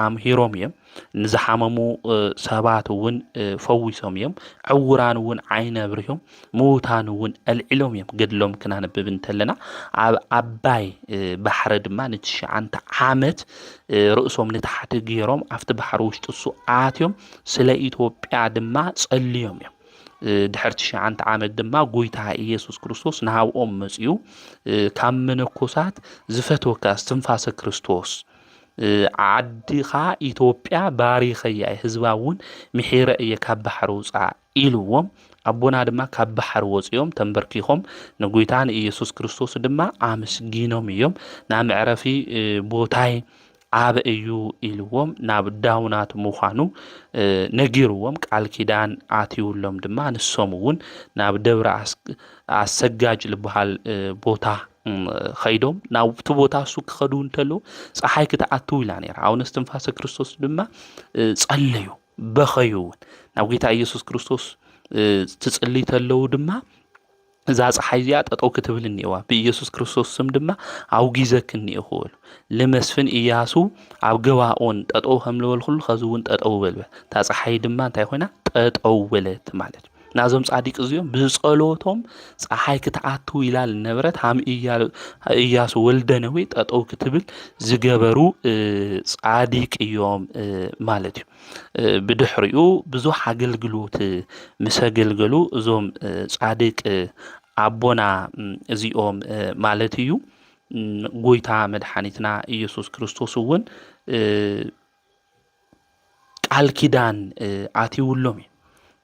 ኣምሂሮም እዮም ንዝሓመሙ ሰባት እውን ፈዊሶም እዮም ዕውራን እውን ዓይነ ብርሆም ሙታን እውን ኣልዒሎም እዮም ገድሎም ክናነብብ እንተለና ኣብ ኣባይ ባሕሪ ድማ ን9 ዓመት ርእሶም ንታሕቲ ገይሮም ኣብቲ ባሕሪ ውሽጢ እሱ ኣትዮም ስለ ኢትዮጵያ ድማ ጸልዮም እዮም ድሕርቲ 9 ዓመት ድማ ጎይታ ኢየሱስ ክርስቶስ ንሃብኦም መጽዩ ካብ መነኮሳት ዝፈትወካ እስትንፋሰ ክርስቶስ ዓዲኻ ኢትዮጵያ ባሪኸያ ህዝባ እውን ምሒረ እየ ካብ ባሕሪ ውፃእ ኢልዎም ኣቦና ድማ ካብ ባሕሪ ወፂኦም ተንበርኪኾም ንጎይታ ንኢየሱስ ክርስቶስ ድማ ኣመስጊኖም እዮም ናብ መዕረፊ ቦታይ ዓበ እዩ ኢልዎም ናብ ዳውናት ምዃኑ ነጊርዎም ቃል ኪዳን ኣትይውሎም ድማ ንሶም እውን ናብ ደብረ ኣሰጋጅ ዝበሃል ቦታ ኸይዶም ናብቲ ቦታ እሱ ክኸዱ እንተሎ ፀሓይ ክትኣትው ኢላ ነይራ ኣቡነ እስትንፋሰ ክርስቶስ ድማ ጸለዩ በኸዩ እውን ናብ ጌታ ኢየሱስ ክርስቶስ ትጽልይ ተለዉ ድማ እዛ ፀሓይ እዚኣ ጠጠው ክትብል እኒእዋ ብኢየሱስ ክርስቶስ ስም ድማ ኣውጊዘክ እኒእኹ በሉ ለመስፍን ኢያሱ ኣብ ገባኦን ጠጠው ከም ዝበል ኩሉ ከዚ እውን ጠጠው በል እታ ፀሓይ ድማ እንታይ ኮይና ጠጠው በለት ማለት ናዞም ጻዲቅ እዚኦም ብጸሎቶም ፀሓይ ክትኣትው ኢላ ነበረት ሃም ኢያሱ ወልደ ነዌ ጠጠው ክትብል ዝገበሩ ጻዲቅ እዮም ማለት እዩ ብድሕሪኡ ብዙሕ ኣገልግሎት ምስ ኣገልገሉ እዞም ጻዲቅ ኣቦና እዚኦም ማለት እዩ ጎይታ መድኃኒትና ኢየሱስ ክርስቶስ እውን ቃል ኪዳን ኣትይውሎም እዩ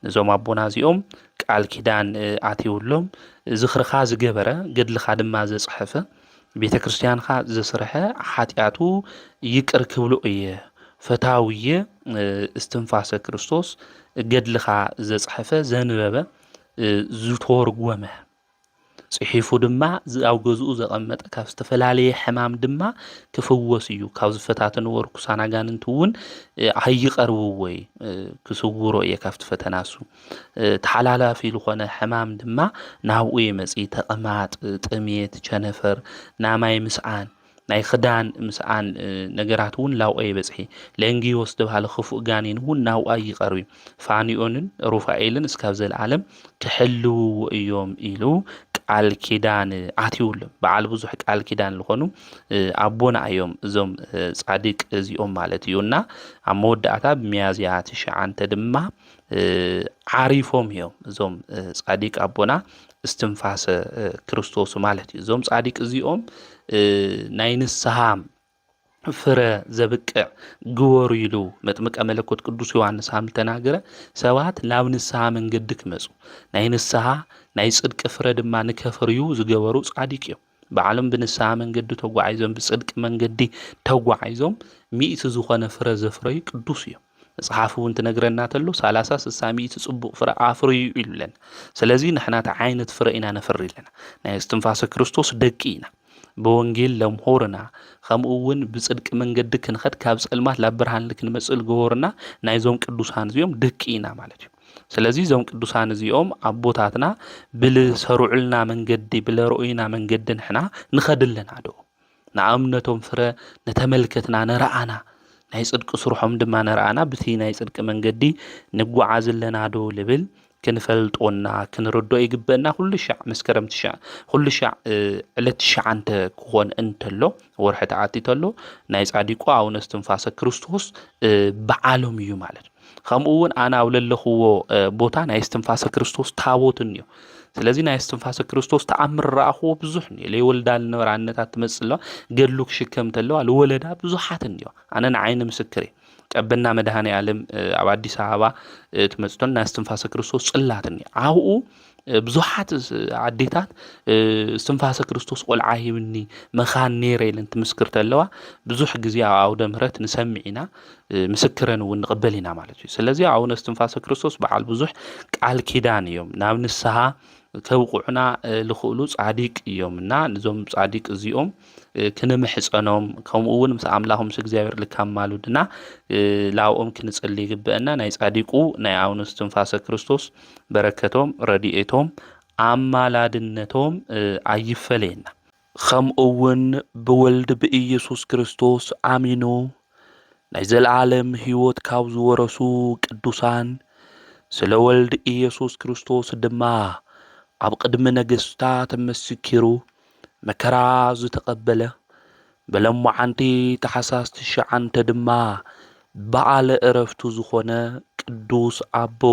ነዞም ኣቦና እዚኦም ቃል ኪዳን ኣትይውሎም ዝኽርኻ ዝገበረ ገድልኻ ድማ ዘጽሐፈ ቤተ ክርስቲያንኻ ዘስርሐ ሓጢኣቱ ይቅር ክብሎ እየ ፈታውየ እስትንፋሰ ክርስቶስ ገድልኻ ዘጽሐፈ ዘንበበ ዝተርጎመ ጽሒፉ ድማ ኣብ ገዝኡ ዘቐመጠ ካብ ዝተፈላለየ ሕማም ድማ ክፍወስ እዩ ካብ ዝፈታተንዎ ርኩሳን ኣጋንንት እውን ኣይቐርብዎ ክስውሮ እየ ካብቲ ፈተናሱ ተሓላላፊ ዝኾነ ሕማም ድማ ናብኡ የመጽእ ተቐማጥ ጥሜት ቸነፈር ናማይ ምስኣን ናይ ክዳን ምስኣን ነገራት እውን ላውቀ ይበጽሒ ለንጊዮስ ተባሃለ ክፉእ ጋኔን እውን ናውኣ ይቐርብ ፋኒኦንን ሩፋኤልን እስካብ ዘለዓለም ክሕልው እዮም ኢሉ ቃል ኪዳን ኣትይውሎም በዓል ብዙሕ ቃል ኪዳን ዝኾኑ ኣቦና እዮም እዞም ጻዲቅ እዚኦም ማለት እዩና ኣብ መወዳእታ ብሚያዝያ 9 ድማ ዓሪፎም እዮም እዞም ጻዲቅ ኣቦና እስትንፋሰ ክርስቶስ ማለት እዩ እዞም ጻዲቅ እዚኦም ናይ ንስሓ ፍረ ዘብቅዕ ግበሩ ኢሉ መጥምቀ መለኮት ቅዱስ ዮሐንስ ሃም ተናገረ ሰባት ናብ ንስሓ መንገዲ ክመጹ ናይ ንስሓ ናይ ጽድቂ ፍረ ድማ ንከፍርዩ ዝገበሩ ጻዲቅ እዮም በዓለም ብንስሓ መንገዲ ተጓዒዞም ብጽድቂ መንገዲ ተጓዒዞም ሚእቲ ዝኾነ ፍረ ዘፍረዩ ቅዱስ እዮም መጽሓፍ እውን ትነግረና ተሎ 30 60 ሚእቲ ጽቡቕ ፍረ ኣፍርዩ ኢሉለን ስለዚ ንሕና ዓይነት ፍረ ኢና ነፍሪ ኢለና ናይ እስትንፋሰ ክርስቶስ ደቂ ኢና በወንጌል ለምሆርና ከምኡውን ብጽድቂ መንገዲ ክንኸድ ካብ ጸልማት ናብ ብርሃን ክንመጽእ ገበርና ናይዞም ቅዱሳን እዚኦም ደቂ ኢና ማለት እዩ ስለዚ ዞም ቅዱሳን እዚኦም ኣቦታትና ብልሰሩዕልና መንገዲ ብለርኡይና መንገዲ ንሕና ንኸድለና ዶ ንኣብነቶም ፍረ ነተመልከትና ነረኣና ናይ ጽድቂ ስርሖም ድማ ነረኣና ብቲ ናይ ጽድቂ መንገዲ ንጓዓዝለና ዶ ልብል ክንፈልጦና ክንርዶ ይግበና ኩሉ ሻዕ መስከረም ኩሉ ሻዕ ዕለት 9 ክኾን እንተሎ ወርሒ ተዓቲ ተሎ ናይ ጻዲቁ ኣቡነ እስትንፋሰ ክርስቶስ በዓሎም እዩ ማለት ከምኡውን ኣነ ኣብለለኽዎ ቦታ ናይ እስትንፋሰ ክርስቶስ ታቦትን እዩ ስለዚ ናይ እስትንፋሰ ክርስቶስ ተኣምር ረኣኽዎ ብዙሕ እዩ ለይወልዳ ልነበራነታት ትመጽእ ገድሉ ክሽከም ተለዋ ልወለዳ ብዙሓት እዩ ኣነ ንዓይኒ ምስክር እየ ቀበና መድኃኔ ዓለም ኣብ አዲስ አበባ ትመጽቶን ናይ እስትንፋሰ ክርስቶስ ጽላትን ኣብኡ ብዙሓት ዓዴታት እስትንፋሰ ክርስቶስ ቆልዓ ሂብኒ መኻን ነይረ ኢለን ትምስክር ተለዋ ብዙሕ ግዜ ኣብ ኣውደ ምሕረት ንሰምዒና ምስክረን እውን ንቕበል ኢና ማለት እዩ ስለዚ ኣቡነ እስትንፋሰ ክርስቶስ በዓል ብዙሕ ቃል ኪዳን እዮም ናብ ንስሓ ከብቁዕና ልኽእሉ ጻዲቅ እዮምና ንዞም ጻዲቅ እዚኦም ክንምሕፀኖም ከምኡውን ምስ ኣምላኹም ምስ እግዚአብሔር ልካማሉድና ላብኦም ክንጸልይ ይግበአና ናይ ጻዲቁ ናይ ኣቡነ እስትንፋሰ ክርስቶስ በረከቶም ረድኤቶም ኣማላድነቶም ኣይፈለየና ከምኡውን ብወልድ ብኢየሱስ ክርስቶስ ኣሚኑ ናይ ዘለዓለም ሕይወት ካብ ዝወረሱ ቅዱሳን ስለ ወልድ ኢየሱስ ክርስቶስ ድማ ኣብ ቅድሚ ነገሥታት መስኪሩ መከራ ዝተቀበለ በለምዓንቲ ታሕሳስ 9 ድማ በዓለ ዕረፍቱ ዝኾነ ቅዱስ ኣቦ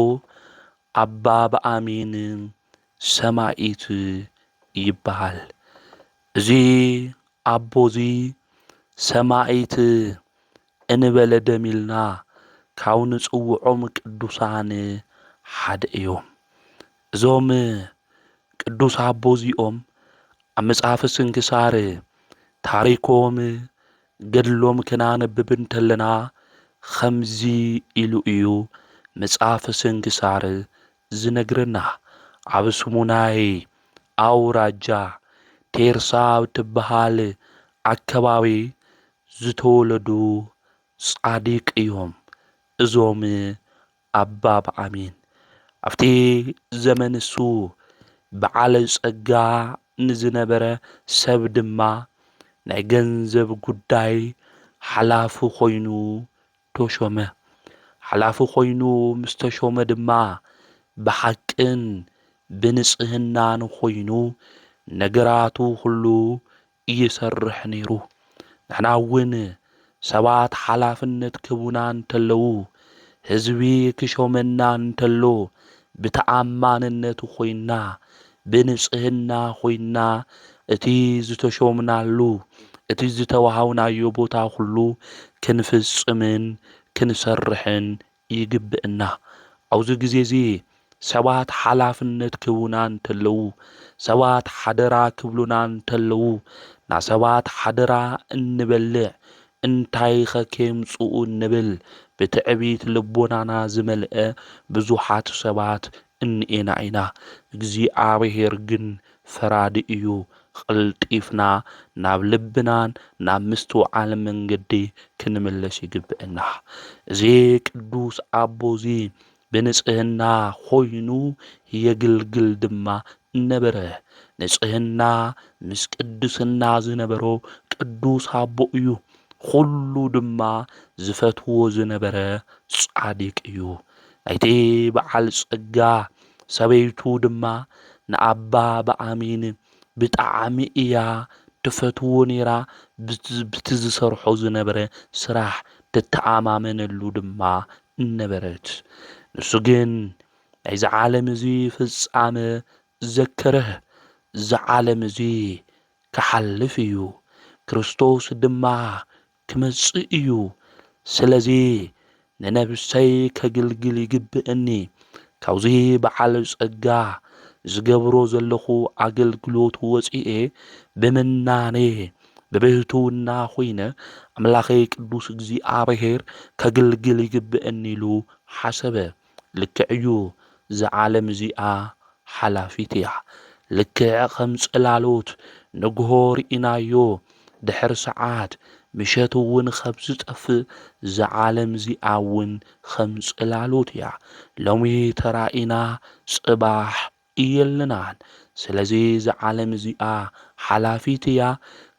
ኣባ ብኣሚን ሰማዒት ይበሃል። እዚ ኣቦዚ ሰማዒት እንበለ ደሚልና ካብ ንጽውዖም ቅዱሳን ሓደ እዮም። እዞም ቅዱስ ኣቦ እዚኦም ኣብ መጽሓፍ ስንክሳር ታሪኮም ገድሎም ክናነብብ እንተለና ከምዚ ኢሉ እዩ መጽሓፍ ስንክሳር ዝነግረና። ኣብ ስሙናይ ኣውራጃ ቴርሳ እትበሃል ኣከባቢ ዝተወለዱ ጻዲቅ እዮም እዞም ኣባ ብኣሚን። ኣብቲ ዘመን እሱ በዓል ጸጋ ንዝነበረ ሰብ ድማ ናይ ገንዘብ ጉዳይ ሓላፊ ኮይኑ ተሾመ። ሓላፊ ኮይኑ ምስ ተሾመ ድማ ብሓቅን ብንጽህናን ኮይኑ ነገራቱ ሁሉ ይሰርሕ ነይሩ። ንሕና እውን ሰባት ሓላፍነት ክቡና እንተለዉ ህዝቢ ክሾመና እንተሎ ብተኣማንነት ኮይና ብንጽህና ኮይና እቲ ዝተሾምናሉ እቲ ዝተዋሃብናዮ ቦታ ሁሉ ክንፍጽምን ክንሰርሕን ይግብአና። ኣብዚ ግዜ እዚ ሰባት ሓላፍነት ክቡና እንተለዉ ሰባት ሓደራ ክብሉና እንተለዉ ናሰባት ሓደራ እንበልዕ እንታይ ኸምጽኡ እንብል ብትዕቢት ልቦናና ዝመልአ ብዙሓት ሰባት እንኤና ኢና። እግዚኣብሔር ግን ፈራዲ እዩ። ቐልጢፍና ናብ ልብናን ናብ ምስትውዓል መንገዲ ክንምለስ ይግብአና። እዚ ቅዱስ ኣቦዚ ብንጽህና ኮይኑ የግልግል ድማ ነበረ። ንጽህና ምስ ቅድስና ዝነበሮ ቅዱስ ኣቦ እዩ። ኩሉ ድማ ዝፈትዎ ዝነበረ ጻዲቅ እዩ። ናይቲ በዓል ጸጋ ሰበይቱ ድማ ንኣባ ብኣሚን ብጣዕሚ እያ ትፈትዎ ነይራ። ብቲ ዝሰርሖ ዝነበረ ስራሕ ትተኣማመነሉ ድማ ነበረት። ንሱ ግን ናይዚ ዓለም እዚ ፍጻመ ዘከረ። እዚ ዓለም እዚ ክሓልፍ እዩ፣ ክርስቶስ ድማ ክመጽእ እዩ። ስለዚ ንነብሰይ ከግልግል ይግብአኒ። ካብዚ በዓል ጸጋ ዝገብሮ ዘለኹ ኣገልግሎት ወፂኤ ብምናኔ ብብህትውና ኮይነ ኣምላኸይ ቅዱስ እግዚኣብሔር ከግልግል ይግብአኒ ኢሉ ሓሰበ። ልክዕ እዩ። እዚ ዓለም እዚኣ ሓላፊት እያ። ልክዕ ከም ጽላሎት ንግሆ ርኢናዮ ድሕሪ ሰዓት ምሸት እውን ከም ዝጠፍእ እዚ ዓለም እዚኣ እውን ከም ጽላሎት እያ። ሎሚ ተራኢና ጽባሕ የለናን። ስለዚ እዚ ዓለም እዚኣ ሓላፊት እያ።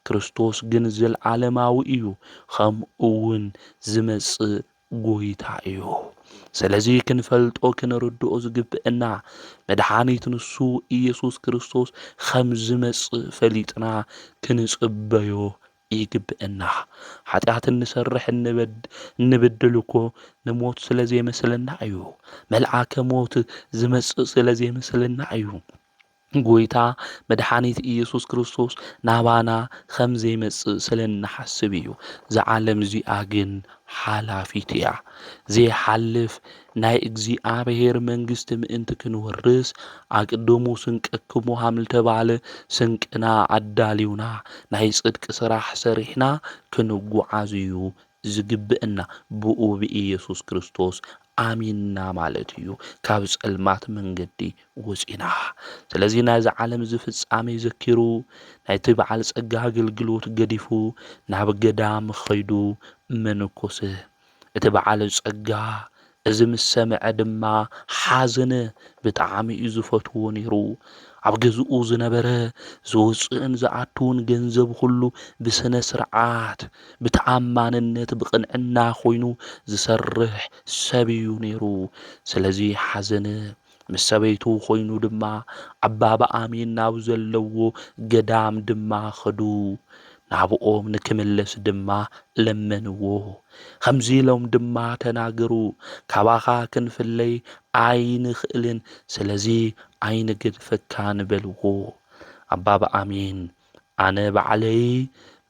ክርስቶስ ግን ዘለዓለማዊ እዩ፣ ከምኡውን ዝመጽእ ጐይታ እዩ። ስለዚ ክንፈልጦ ክንርድኦ ዝግብአና መድኃኒት ንሱ ኢየሱስ ክርስቶስ ከም ዝመጽእ ፈሊጥና ክንጽበዮ ይግብአና። ኃጢአት እንሰርሕ እንብድል እኮ ንሞት ስለ ዘይመስለና እዩ። መልአከ ሞት ዝመጽእ ስለ ዘይመስለና እዩ። ጐይታ መድኃኒት ኢየሱስ ክርስቶስ ናባና ከም ዘይመጽእ ስለ እንሓስብ እዩ። እዚ ዓለም እዚኣ ግን ሓላፊት እያ። ዘይሓልፍ ናይ እግዚኣብሔር መንግሥቲ ምእንቲ ክንወርስ ኣቅድሙ ስንቀክሙ ሃምልተባለ ስንቅና ኣዳሊውና ናይ ጽድቂ ስራሕ ሰሪሕና ክንጓዓዝ እዩ ዝግብአና። ብኡ ብኢየሱስ ክርስቶስ ኣሚንና ማለት እዩ። ካብ ጸልማት መንገዲ ወፂና። ስለዚ ናይዚ ዓለም ፍጻሜ ዘኪሩ ናይቲ በዓል ጸጋ ኣገልግሎት ገዲፉ ናብ ገዳም ኸይዱ መነኮሰ። እቲ በዓል ጸጋ እዚ ምስ ሰምዐ ድማ ሓዘነ። ብጣዕሚ እዩ ዝፈትዎ ነይሩ። ኣብ ገዝኡ ዝነበረ ዝውፅእን ዝኣትውን ገንዘብ ሁሉ ብስነ ስርዓት ብተኣማንነት ብቕንዕና ኮይኑ ዝሰርሕ ሰብ እዩ ነይሩ። ስለዚ ሓዘነ። ምስ ሰበይቱ ኮይኑ ድማ ኣባ ብኣሚን ናብ ዘለዎ ገዳም ድማ ኸዱ። ናብኦም ንክምለስ ድማ ለመንዎ ከምዚ ኢሎም ድማ ተናገሩ ካባኻ ክንፍለይ ኣይንኽእልን ስለዚ ኣይንግድፈካን በልዎ ኣባ ብኣሜን ኣነ ባዕለይ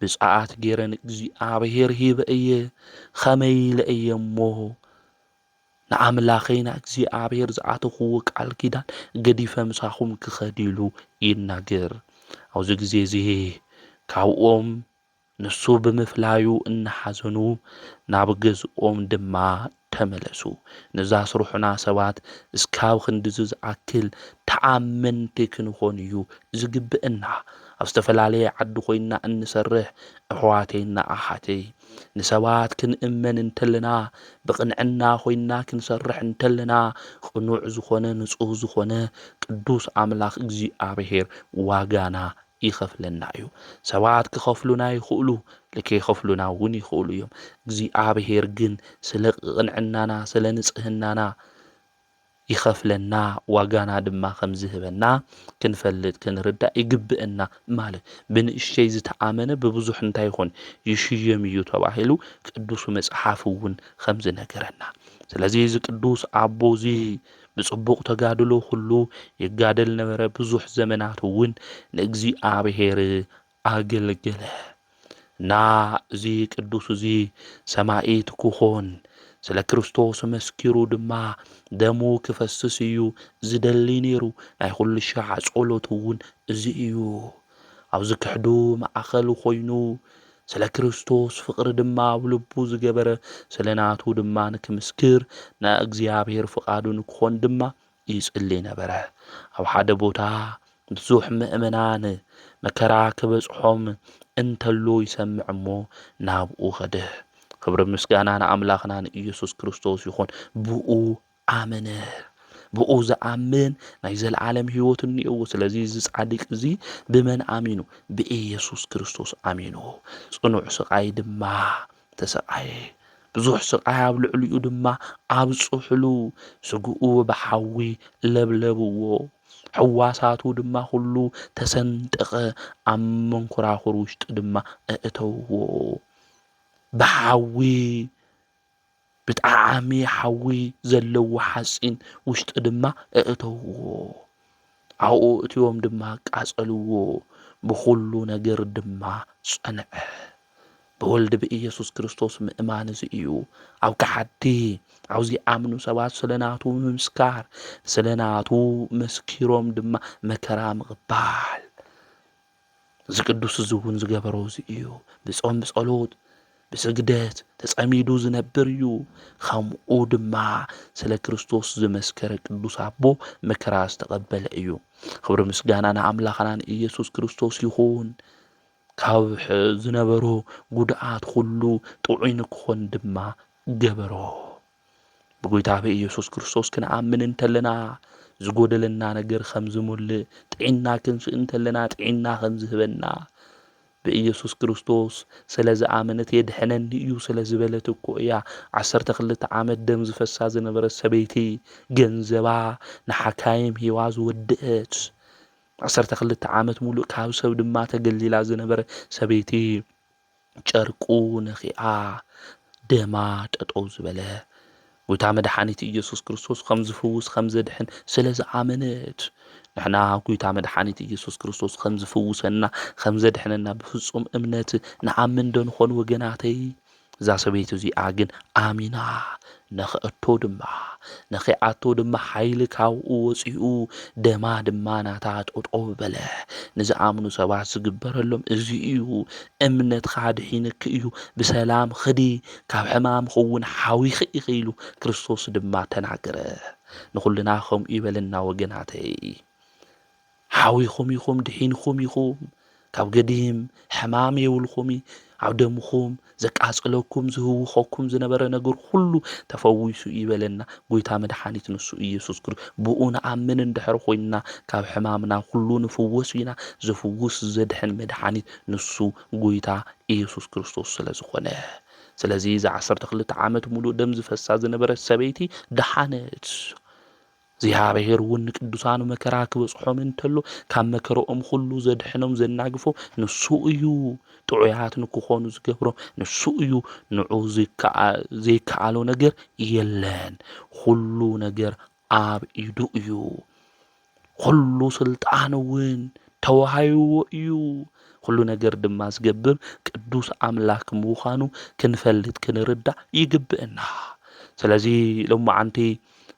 ብፅዓት ገይረን እግዚኣብሔር ሂበ እየ ኸመይ ለእየ እሞ ንኣምላኸይና እግዚኣብሔር ዝኣተኽዎ ቃል ኪዳን ገዲፈ ምሳኹም ክኸድ ኢሉ ይናገር ኣብዚ ግዜ እዚ ካብኦም ንሱ ብምፍላዩ እናሓዘኑ ናብ ገዝኦም ድማ ተመለሱ ነዛ ስሩሕና ሰባት እስካብ ክንድዚ ዝኣክል ተኣመንቲ ክንኾን እዩ ዝግብአና ኣብ ዝተፈላለየ ዓዲ ኮይና እንሰርሕ ኣሕዋተይና ኣሓተይ ንሰባት ክንእመን እንተለና ብቕንዕና ኮይና ክንሰርሕ እንተለና ቅኑዕ ዝኾነ ንጹህ ዝኾነ ቅዱስ ኣምላኽ እግዚኣብሔር ዋጋና ይኸፍለና እዩ ሰባት ክኸፍሉና ይኽእሉ ለከይኸፍሉና እውን ይኽእሉ እዮም እግዚኣብሔር ግን ስለ ቅንዕናና ስለ ንጽህናና ይኸፍለና ዋጋና ድማ ከም ዝህበና ክንፈልጥ ክንርዳእ ይግብአና ማለት ብንእሽተይ ዝተኣመነ ብብዙሕ እንታይ ይኾን ይሽየም እዩ ተባሂሉ ቅዱስ መጽሓፍ እውን ከም ዝነገረና ስለዚ እዚ ቅዱስ ኣቦ እዚ ብጽቡቕ ተጋድሎ ሁሉ ይጋደል ነበረ ብዙሕ ዘመናት እውን ንእግዚኣብሔር ኣገልገለ እና እዚ ቅዱስ እዚ ሰማዒት ክኾን ስለ ክርስቶስ መስኪሩ ድማ ደሙ ክፈስስ እዩ ዝደሊ ነይሩ ናይ ኩሉ ሻዕ ጸሎት እውን እዚ እዩ ኣብዚ ክሕዱ ማእኸል ኮይኑ ስለ ክርስቶስ ፍቕሪ ድማ ኣብ ልቡ ዝገበረ ስለ ናቱ ድማ ንክምስክር ንእግዚኣብሔር ፍቓዱ ንክኾን ድማ ይጽሊ ነበረ ኣብ ሓደ ቦታ ብዙሕ ምእመናን መከራ ክበጽሖም እንተሎ ይሰምዕ እሞ ናብኡ ኸደ ክብሪ ምስጋና ንኣምላኽና ንኢየሱስ ክርስቶስ ይኹን ብኡ ኣመነ ብኡ ዝኣምን ናይ ዘለዓለም ህይወት እኒአዎ ስለዚ እዚ ጻድቅ እዚ ብመን ኣሚኑ ብኢየሱስ ክርስቶስ ኣሚኑ ጽኑዕ ስቃይ ድማ ተሰቃየ ብዙሕ ስቃይ ኣብ ልዕሊኡ ድማ ኣብጽሕሉ ስግኡ ብሓዊ ለብለብዎ ሕዋሳቱ ድማ ሁሉ ተሰንጠቐ ኣብ መንኮራኹር ውሽጢ ድማ እእተውዎ ብሓዊ ብጣዕሚ ሓዊ ዘለዎ ሓፂን ውሽጢ ድማ እእተውዎ ኣብኡ እትዮም ድማ ቃጸልዎ ብኩሉ ነገር ድማ ጸንዐ ብወልዲ ብኢየሱስ ክርስቶስ ምእማን እዚ እዩ ኣብ ካሓቲ ኣብዚ ኣምኑ ሰባት ስለናቱ ምምስካር ስለናቱ መስኪሮም ድማ መከራ ምቕባል እዚ ቅዱስ እዚ እውን ዝገበሮ እዚ እዩ ብጾም ብጸሎት ብስግደት ተጸሚዱ ዝነብር እዩ ከምኡ ድማ ስለ ክርስቶስ ዝመስከረ ቅዱስ ኣቦ መከራ ዝተቐበለ እዩ ክብሪ ምስጋና ንኣምላኽና ንኢየሱስ ክርስቶስ ይኹን ካብ ዝነበሮ ጉድኣት ሁሉ ጥዑይ ንክኾን ድማ ገበሮ ብጎይታ ብኢየሱስ ክርስቶስ ክንኣምን እንተለና ዝጎደለና ነገር ከም ዝሙልእ ጥዕና ክንስእ እንተለና ጥዕና ከም ዝህበና ብኢየሱስ ክርስቶስ ስለ ዝኣመነት የድሕነኒ እዩ ስለ ዝበለት እኮ እያ 12 ዓመት ደም ዝፈሳ ዝነበረት ሰበይቲ ገንዘባ ንሓካይም ሂዋ ዝወድአት 12 ዓመት ሙሉእ ካብ ሰብ ድማ ተገሊላ ዝነበረ ሰበይቲ ጨርቁ ነኺኣ ደማ ጠጠው ዝበለ ጎይታ መድሓኒት ኢየሱስ ክርስቶስ ከም ዝፍውስ ከም ዘድሕን ስለ ዝኣመነት ንሕና ጎይታ መድሓኒት ኢየሱስ ክርስቶስ ከም ዝፍውሰና ከም ዘድሕነና ብፍጹም እምነት ንኣምን ዶ ንኾን ወገናተይ እዛ ሰበይቲ እዚኣ ግን ኣሚና ነኺኣቶ ድማ ሓይሊ ካብኡ ወፂኡ ደማ ድማ ናታ ጠጠው በለ ንዝኣምኑ ሰባት ዝግበረሎም እዚ እዩ እምነትካ ድሒንክ እዩ ብሰላም ኽዲ ካብ ሕማም ኸውን ሓዊኺ ኢሉ ክርስቶስ ድማ ተናገረ ንኹልና ከምኡ ይበለና ወገናተይ ሓዊኹም ኢኹም ድሒንኹም ኢኹም ካብ ገዲም ሕማም የብልኹም ኣብ ደምኹም ዘቃጽለኩም ዝህውኸኩም ዝነበረ ነገር ሁሉ ተፈዊሱ ይበለና ጎይታ መድሓኒት ንሱ ኢየሱስ ክርስቶስ ብኡ ንኣምን እንድሕር ኮይንና ካብ ሕማምና ሁሉ ንፍወስ ኢና ዝፍውስ ዘድሕን መድሓኒት ንሱ ጎይታ ኢየሱስ ክርስቶስ ስለ ዝኾነ ስለዚ ዛ 12 ዓመት ሙሉእ ደም ዝፈሳ ዝነበረት ሰበይቲ ደሓነት እግዚአብሔር ውን ቅዱሳኑ መከራ ክበጽሖም እንተሎ ካብ መከረኦም ሁሉ ዘድሕኖም ዘናግፎ ንሱ እዩ። ጥዑያት ንክኾኑ ዝገብሮም ንሱ እዩ። ንዑ ዘይከኣሎ ነገር የለን። ሁሉ ነገር ኣብ ኢዱ እዩ። ሁሉ ስልጣን እውን ተዋሂብዎ እዩ። ሁሉ ነገር ድማ ዝገብር ቅዱስ አምላክ ምዃኑ ክንፈልጥ ክንርዳእ ይግብአና። ስለዚ ሎማዓንቲ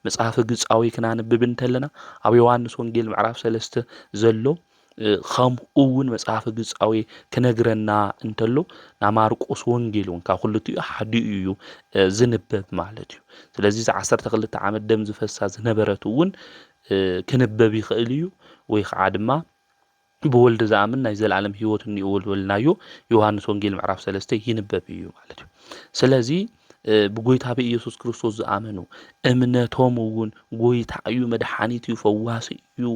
መጽሓፈ ግጻዊ ክናንብብ እንተለና ኣብ ዮሐንስ ወንጌል ምዕራፍ 3 ዘሎ ከምኡ እውን መጽሓፈ ግጻዊ ክነግረና እንተሎ ና ማርቆስ ወንጌል እውን ካብ ክልቲኡ ሓዲኡ እዩ ዝንበብ ማለት እዩ። ስለዚ 12 ዓመት ደም ዝፈሳ ዝነበረት እውን ክንበብ ይኽእል እዩ ወይ ከዓ ድማ ብወልዲ ዝኣምን ናይ ዘለዓለም ህይወት እኒአዎ ዝበልናዮ ዮሐንስ ወንጌል ምዕራፍ 3 ይንበብ እዩ ማለት እዩ። ስለዚ ብጎይታ ብኢየሱስ ክርስቶስ ዝኣመኑ እምነቶም እውን ጎይታ እዩ፣ መድሓኒት እዩ፣ ፈዋሲ እዩ፣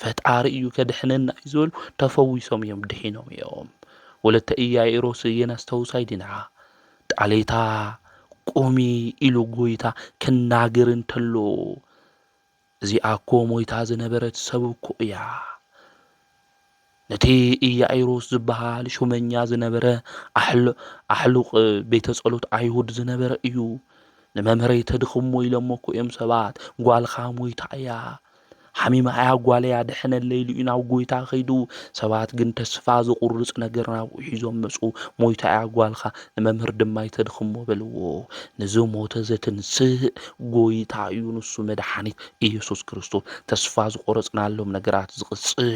ፈጣሪ እዩ፣ ከድሕነና እዩ ዝበሉ ተፈዊሶም እዮም ድሒኖም እዮም። ወለተ ኢያኢሮስ የናስተውሳይ ዲና ጣሌታ ቁሚ ኢሉ ጎይታ ክናገር እንተሎ እዚኣ እኮ ሞይታ ዝነበረት ሰብ እኮ እያ። ነቲ ኢያኢሮስ ዝበሃል ሹመኛ ዝነበረ ኣሕሉቕ ቤተ ጸሎት ኣይሁድ ዝነበረ እዩ። ንመምህረይ ተድኽሞ ኢሎሞ እኮ እዮም ሰባት ጓልኻ ሞይታ እያ ሓሚማ እያ ጓለያ ድሕነለይ ኢሉ ናብ ጎይታ ኸይዱ ሰባት ግን ተስፋ ዝቁርጽ ነገር ናብኡ ሒዞም መጹ። ሞይታ እያ ጓልኻ ንመምህር ድማ ይተድኽሞ በልዎ። ነዚ ሞተ ዘትንስእ ጎይታ እዩ፣ ንሱ መድሓኒት ኢየሱስ ክርስቶስ። ተስፋ ዝቆረጽናሎም ነገራት ዝቕጽል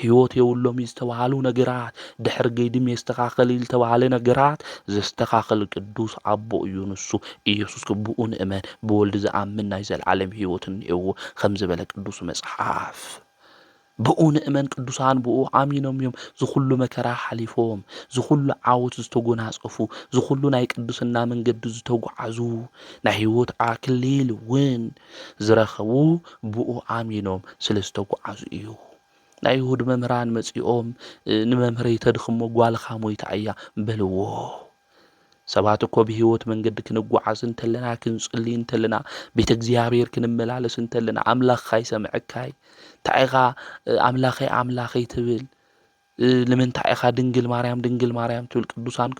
ህይወት የብሎም ዝተባሃሉ ነገራት ድሕሪ ገይድም የስተኻኸል ዝተባሃለ ነገራት ዘስተኻኸል ቅዱስ ኣቦ እዩ ንሱ ኢየሱስ። ብኡ ንእመን ብወልዲ ዝኣምን ናይ ዘለዓለም ህይወት እኒአዎ ከም ዝበለ ቅዱስ መጽሓፍ። ብኡ ንእመን ቅዱሳን ብኡ ኣሚኖም እዮም ዝኹሉ መከራ ሓሊፎም ዝኹሉ ዓወት ዝተጎናጸፉ ዝኹሉ ናይ ቅዱስና መንገዲ ዝተጓዓዙ ናይ ህይወት ኣክሊል እውን ዝረኸቡ ብኡ ኣሚኖም ስለ ዝተጓዓዙ እዩ። ናይ ይሁድ መምህራን መጺኦም ንመምህረይ ተድኽሞ ጓልኻ ሞይታ እያ በልዎ። ሰባት እኮ ብህይወት መንገዲ ክንጓዓዝ እንተለና ክንጽሊ እንተለና ቤተ እግዚአብሔር ክንመላለስ እንተለና ኣምላኽካ ይሰምዐካይ ታይኻ ኣምላኸይ ኣምላኸይ ትብል ለምንታይ ኢኻ ድንግል ማርያም ትብል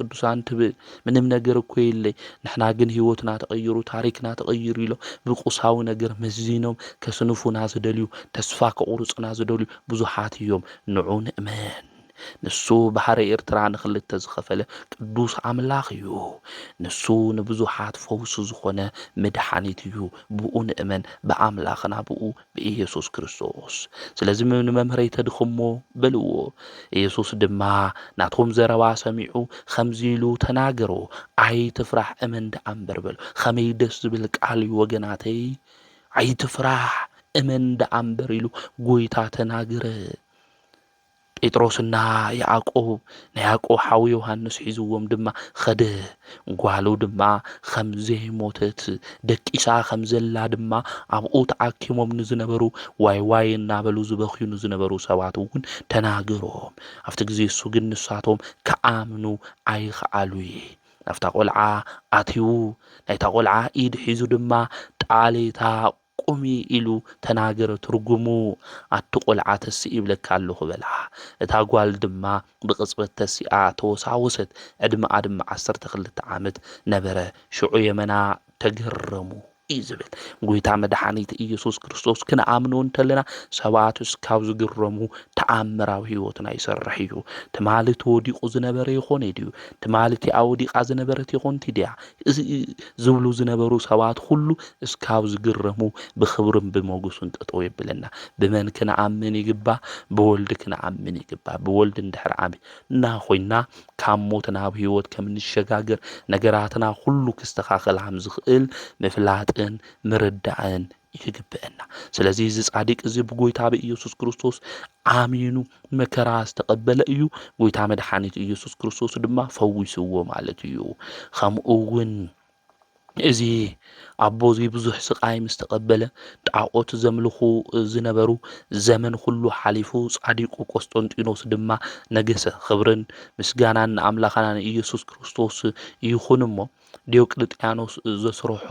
ቅዱሳን ትብል ምንም ነገር እኮ የለይ። ንሕና ግን ህይወትና ተቐይሩ ታሪክና ተቐይሩ ኢሎም ብቁሳዊ ነገር መዚኖም ከስንፉና ዝደልዩ ተስፋ ከቁርጽና ዝደልዩ ብዙሓት እዮም። ንዑ ንእመን ንሱ ባሕረ ኤርትራ ንኽልተ ዝኸፈለ ቅዱስ ኣምላኽ እዩ። ንሱ ንብዙሓት ፈውሲ ዝኾነ መድሓኒት እዩ። ብኡ ንእመን ብኣምላኽና ብኡ ብኢየሱስ ክርስቶስ። ስለዚ ንመምህረይ ተድኽሞ በልዎ። ኢየሱስ ድማ ናቶም ዘረባ ሰሚዑ ከምዚ ኢሉ ተናገሮ፣ ኣይትፍራሕ እመን ደኣምበር በሎ። ከመይ ደስ ዝብል ቃል እዩ ወገናተይ። ኣይትፍራሕ እመን ደኣምበር ኢሉ ጎይታ ተናገረ። ጴጥሮስና ያዕቆብ ንያዕቆብ ሓዊ ዮሐንስ ሒዝዎም ድማ ኸደ ጓሉ ድማ ከም ዘይሞተት ደቂሳ ከም ዘላ ድማ ኣብኡ ተኣኪሞም ንዝነበሩ ዋይ እናበሉ ዝበኽዩ ንዝነበሩ ሰባት እውን ተናገሮም። ኣብቲ ግዜ እሱ ግን ንሳቶም ከኣምኑ ኣይከኣሉይ። ናፍታ ቆልዓ ኣትዩ ናይታ ቆልዓ ኢድ ሒዙ ድማ ጣሌታ ቁሚ ኢሉ ተናገረ። ትርጉሙ ኣቲ ቆልዓ ተስኢ ይብለካ ኣለኹ በላ። እታ ጓል ድማ ብቕጽበት ተሲኣ ተወሳወሰት። ዕድመኣ ድማ 12 ዓመት ነበረ። ሽዑ የመና ተገረሙ እዩ ዝብል ጎይታ መድሓኒት ኢየሱስ ክርስቶስ ክንኣምኖ እንተለና ሰባት እስካብ ዝግረሙ ተኣምራዊ ህይወትና ይሰርሕ እዩ። ትማሊ ተወዲቑ ዝነበረ ይኾነ ድዩ? ትማሊ እቲኣ ወዲቓ ዝነበረት ይኾንቲ ድያ? ዝብሉ ዝነበሩ ሰባት ሁሉ እስካብ ዝግረሙ ብኽብርን ብሞገሱን ጠጠው የብለና። ብመን ክንኣምን ይግባእ? ብወልዲ ክንኣምን ይግባእ። ብወልዲ እንድሕር ኣሚንና ኮይና ካብ ሞት ናብ ህይወት ከም ንሸጋገር ነገራትና ሁሉ ክስተኻኸል ከም ዝኽእል ምፍላጥን ምርዳእን ይግብአና። ስለዚ እዚ ጻዲቅ እዚ ብጎይታ ብኢየሱስ ክርስቶስ ኣሚኑ መከራ ዝተቐበለ እዩ። ጎይታ መድሓኒት ኢየሱስ ክርስቶስ ድማ ፈዊስዎ ማለት እዩ። ከምኡ እውን እዚ ኣቦዚ ብዙሕ ስቃይ ምስ ተቐበለ ጣዖት ዘምልኹ ዝነበሩ ዘመን ኩሉ ሓሊፉ ጻዲቁ ቆስጠንጢኖስ ድማ ነገሰ። ክብርን ምስጋናን ንኣምላኽና ንኢየሱስ ክርስቶስ ይኹን እሞ ዲዮቅልጥያኖስ ዘስርሖ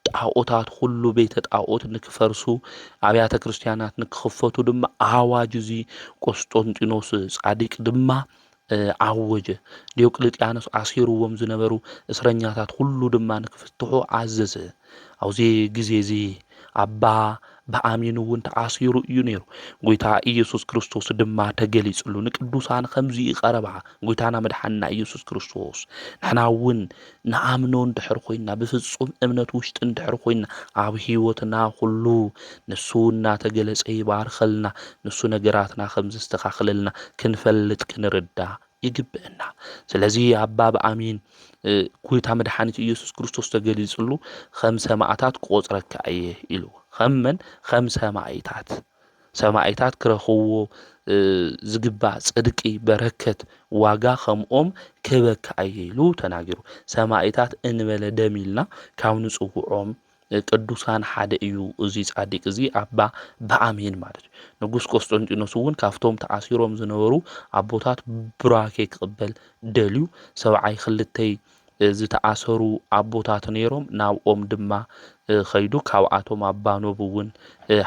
ጣዖታት ኩሉ ቤተ ጣዖት ንክፈርሱ ኣብያተ ክርስቲያናት ንክኽፈቱ ድማ ኣዋጅ እዚ ቆስጠንጢኖስ ጻዲቅ ድማ ዓወጀ። ዲዮቅልጥያኖስ ኣሲሩዎም ዝነበሩ እስረኛታት ሁሉ ድማ ንክፍትሑ ኣዘዘ። ኣብዚ ግዜ እዚ ኣባ ብኣሚን እውን ተኣሲሩ እዩ ነይሩ። ጎይታ ኢየሱስ ክርስቶስ ድማ ተገሊጹሉ ንቅዱሳን ከምዚ ይቐረባ ጎይታና መድሓንና ኢየሱስ ክርስቶስ ንሕና እውን ንኣምኖ እንድሕር ኮይና ብፍጹም እምነት ውሽጢ እንድሕር ኮይና ኣብ ሂወትና ኩሉ ንሱ እናተገለጸ ይባርከልና ንሱ ነገራትና ከም ዘስተኻኽለልና ክንፈልጥ ክንርዳእ ይግብአና። ስለዚ ኣባ ብኣሚን ጎይታ መድሓኒት ኢየሱስ ክርስቶስ ተገሊጹሉ ከም ሰማዕታት ክቆጽረካ እየ ኢሉ ከመን ከም ሰማዕታት ክረኽብዎ ዝግባእ ጽድቂ በረከት ዋጋ ከምኦም ክበካ እየ ኢሉ ተናጊሩ። ሰማዕታት እንበለ ደም ኢልና ካብ ንጽውዖም ቅዱሳን ሓደ እዩ እዚ ጻዲቅ እዚ ኣባ ብኣሚን ማለት እዩ። ንጉስ ቆስጠንጢኖስ እውን ካብቶም ተኣሲሮም ዝነበሩ ኣቦታት ቡራኬ ክቅበል ደልዩ ሰብዓይ ክልተይ ዝተኣሰሩ ኣቦታት ነይሮም ናብኦም ድማ ኸይዱ ካብኣቶም ኣባ ኖብ እውን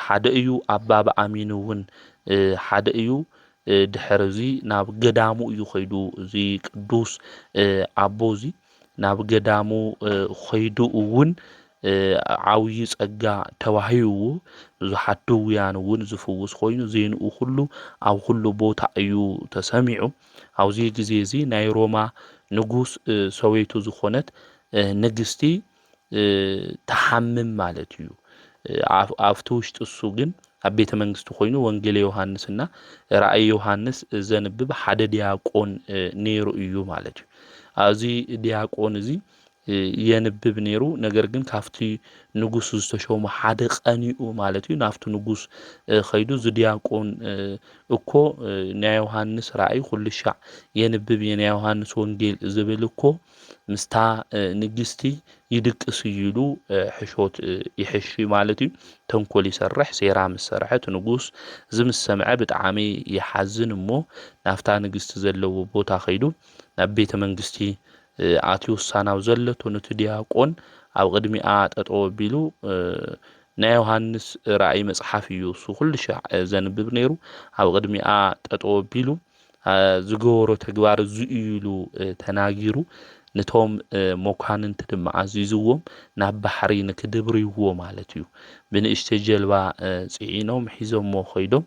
ሓደ እዩ። ኣባ ብኣሚን እውን ሓደ እዩ። ድሕሪ እዚ ናብ ገዳሙ እዩ ኸይዱ እዚ ቅዱስ ኣቦ እዚ ናብ ገዳሙ ኸይዱ እውን ዓብይ ጸጋ ተዋሂብዎ ብዙሓት ድውያን እውን ዝፍውስ ኮይኑ ዜንኡ ኩሉ ኣብ ኩሉ ቦታ እዩ ተሰሚዑ። ኣብዚ ግዜ እዚ ናይ ሮማ ንጉስ ሰበይቱ ዝኾነት ንግስቲ ተሓምም ማለት እዩ። ኣብቲ ውሽጢ እሱ ግን ኣብ ቤተ መንግስቲ ኮይኑ ወንጌል ዮሃንስና ራእይ ዮሃንስ ዘንብብ ሓደ ዲያቆን ነይሩ እዩ ማለት እዩ። ኣብዚ ዲያቆን እዚ የንብብ ነይሩ። ነገር ግን ካብቲ ንጉስ ዝተሾመ ሓደ ቀኒኡ ማለት እዩ ናብቲ ንጉስ ኸይዱ ዝዲያቆን እኮ ናይ ዮሃንስ ራእይ ኩሉ ሻዕ የንብብ የናይ ዮሃንስ ወንጌል ዝብል እኮ ምስታ ንግስቲ ይድቅስ ይሉ ሕሾት ይሕሺ ማለት እዩ። ተንኮል ይሰርሕ ሴራ ምስ ሰርሐት ንጉስ ዝምስ ሰምዐ ብጣዕሚ ይሓዝን እሞ ናፍታ ንግስቲ ዘለዎ ቦታ ኸይዱ ናብ ቤተ መንግስቲ ኣትዩ ውሳናው ዘለቶ ነቲ ዲያቆን ኣብ ቅድሚኣ ጠጠው ኣቢሉ ናይ ዮሃንስ ራእይ መጽሓፍ እዩ እሱ ኩሉ ሻዕ ዘንብብ ነይሩ። ኣብ ቅድሚኣ ጠጠው ኣቢሉ ዝገበሮ ተግባር እዚ እዩ ኢሉ ተናጊሩ ነቶም ሞኳንንቲ ድማ ኣዚዝዎም ናብ ባሕሪ ንክድብርይዎ ማለት እዩ። ብንእሽተ ጀልባ ጽዒኖም ሒዞሞ ኸይዶም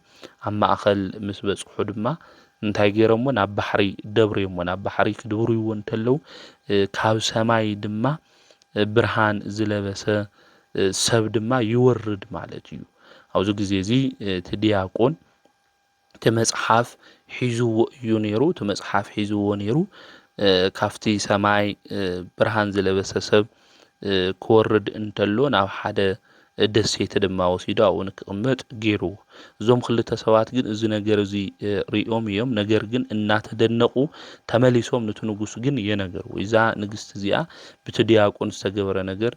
ኣብ ማእኸል ምስ በጽሑ ድማ እንታይ ገይሮሞ ናብ ባሕሪ ደብርዮሞ ናብ ባሕሪ ክድብርይዎ እንተለው ካብ ሰማይ ድማ ብርሃን ዝለበሰ ሰብ ድማ ይወርድ ማለት እዩ። ኣብዚ ግዜ እዚ እቲ ዲያቆን እቲ መጽሓፍ ሒዝዎ እዩ ነይሩ። እቲ መጽሓፍ ሒዝዎ ነይሩ ካብቲ ሰማይ ብርሃን ዝለበሰ ሰብ ክወርድ እንተሎ ናብ ሓደ ደሴት ድማ ወሲዱ ኣብኡ ንክቕመጥ ገይርዎ። እዞም ክልተ ሰባት ግን እዚ ነገር እዚ ሪኦም እዮም። ነገር ግን እናተደነቁ ተመሊሶም ነቲ ንጉስ ግን የነገርዎ እዛ ንግስቲ እዚኣ ብቲ ዲያቆን ዝተገበረ ነገር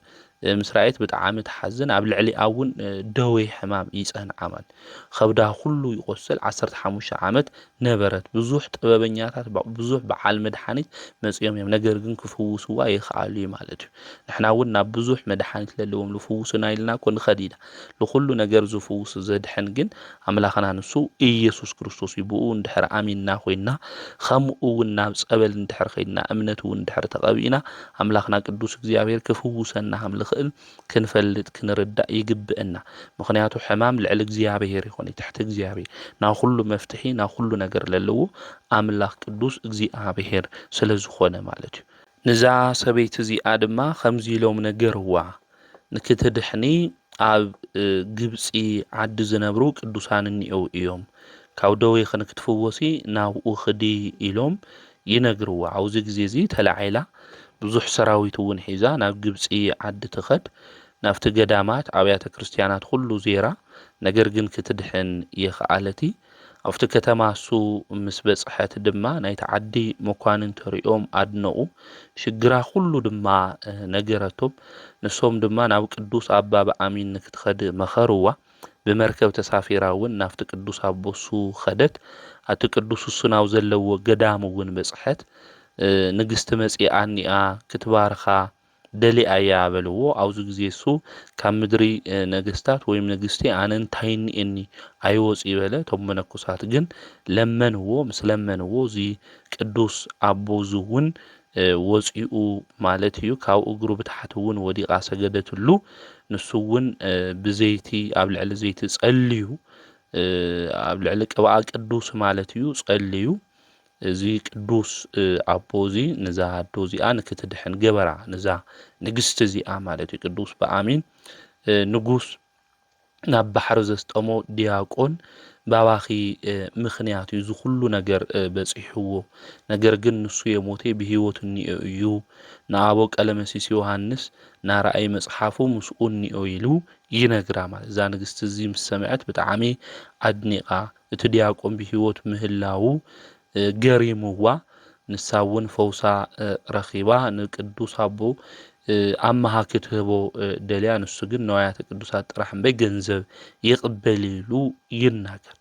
ምስ ራእየት ብጣዕሚ ተሓዝን። ኣብ ልዕሊኣ እውን ደዌ ሕማም ይጸንዓ ማለት ከብዳ ኩሉ ይቆስል 15 ዓመት ነበረት። ብዙሕ ጥበበኛታት ብዙሕ በዓል መድሓኒት መጽዮም እዮም ነገር ግን ክፍውስዋ ይኽኣሉ ማለት እዩ። ንሕና እውን ናብ ብዙሕ መድሓኒት ለለዎም ዝፍውሱና ኢልና ኮን ኸዲና ለኩሉ ነገር ዝፍውስ ዘድሕን ግን ኣምላኽና ንሱ ኢየሱስ ክርስቶስ ይብኡ እንድሕር ኣሚንና ኮይና ከምኡ እውን ናብ ጸበል እንድሕር ኸይድና እምነት እውን እንድሕር ተቐቢእና ኣምላኽና ቅዱስ እግዚአብሔር ክፍውሰና ከም ልኽእል ክንፈልጥ ክንርዳእ ይግብአና። ምክንያቱ ሕማም ልዕሊ እግዚአብሔር ይኾነ ትሕቲ እግዚአብሔር ናብ ኩሉ መፍትሒ ናብ ኩሉ ነገር ለለዎ ኣምላኽ ቅዱስ እግዚአብሔር ስለ ዝኾነ ማለት እዩ። ንዛ ሰበይቲ እዚኣ ድማ ከምዚ ኢሎም ነገርዋ ንክትድሕኒ ኣብ ግብፂ ዓዲ ዝነብሩ ቅዱሳን እኒአው እዮም ካብ ደዌ ክንክትፍወሲ ናብኡ ኽዲ ኢሎም ይነግርዋ። ኣብዚ ግዜ እዚ ተላዒላ ብዙሕ ሰራዊት እውን ሒዛ ናብ ግብፂ ዓዲ ትኸድ ናብቲ ገዳማት ኣብያተ ክርስቲያናት ኩሉ ዜራ ነገር ግን ክትድሕን የኽኣለቲ ኣብቲ ከተማ እሱ ምስ በጽሐት ድማ ናይቲ ዓዲ መኳንንቲ ሪኦም ኣድነቑ። ሽግራ ኩሉ ድማ ነገረቶም። ንሶም ድማ ናብ ቅዱስ ኣባ በኣሚን ንክትኸድ መኸርዋ። ብመርከብ ተሳፊራ እውን ናብቲ ቅዱስ ኣቦ እሱ ኸደት። ኣብቲ ቅዱስ እሱ ናብ ዘለዎ ገዳም እውን በጽሐት። ንግስቲ መጺኣኒኣ ክትባርኻ ደሊኣ እያ በልዎ። ኣብዚ ግዜ እሱ ካብ ምድሪ ነገስታት ወይም ንግስቲ ኣነ እንታይ እኒአኒ ኣይወፅ ይበለ። እቶም መነኮሳት ግን ለመንዎ። ምስ ለመንዎ እዚ ቅዱስ ኣቦ እዚ እውን ወፂኡ ማለት እዩ። ካብ እግሩ ብታሕቲ እውን ወዲቓ ሰገደትሉ። ንሱ እውን ብዘይቲ ኣብ ልዕሊ ዘይቲ ጸልዩ፣ ኣብ ልዕሊ ቅብኣ ቅዱስ ማለት እዩ ጸልዩ። እዚ ቅዱስ ኣቦ እዚ ነዛ ኣዶ እዚኣ ንክትድሕን ገበራ፣ ነዛ ንግስቲ እዚኣ ማለት እዩ። ቅዱስ በኣሚን ንጉስ ናብ ባሕሪ ዘስጠሞ ዲያቆን ባባኺ ምኽንያት እዩ ዝኩሉ ነገር በፂሕዎ። ነገር ግን ንሱ የሞቴ ብሂወት እኒኦ እዩ። ንኣቦ ቀለመሲስ ዮሃንስ ናርኣይ መጽሓፉ ምስኡ እኒኦ ኢሉ ይነግራ ማለት። እዛ ንግስቲ እዚ ምስ ሰምዐት ብጣዕሚ ኣድኒቓ እቲ ዲያቆን ብሂወት ምህላው ገሪምዋ። ንሳ እውን ፈውሳ ረኺባ ንቅዱስ ኣቦ ኣመሃ ክትህቦ ደልያ። ንሱ ግን ነዋያተ ቅዱሳት ጥራሕ እምበይ ገንዘብ ይቕበል ኢሉ ይናገር።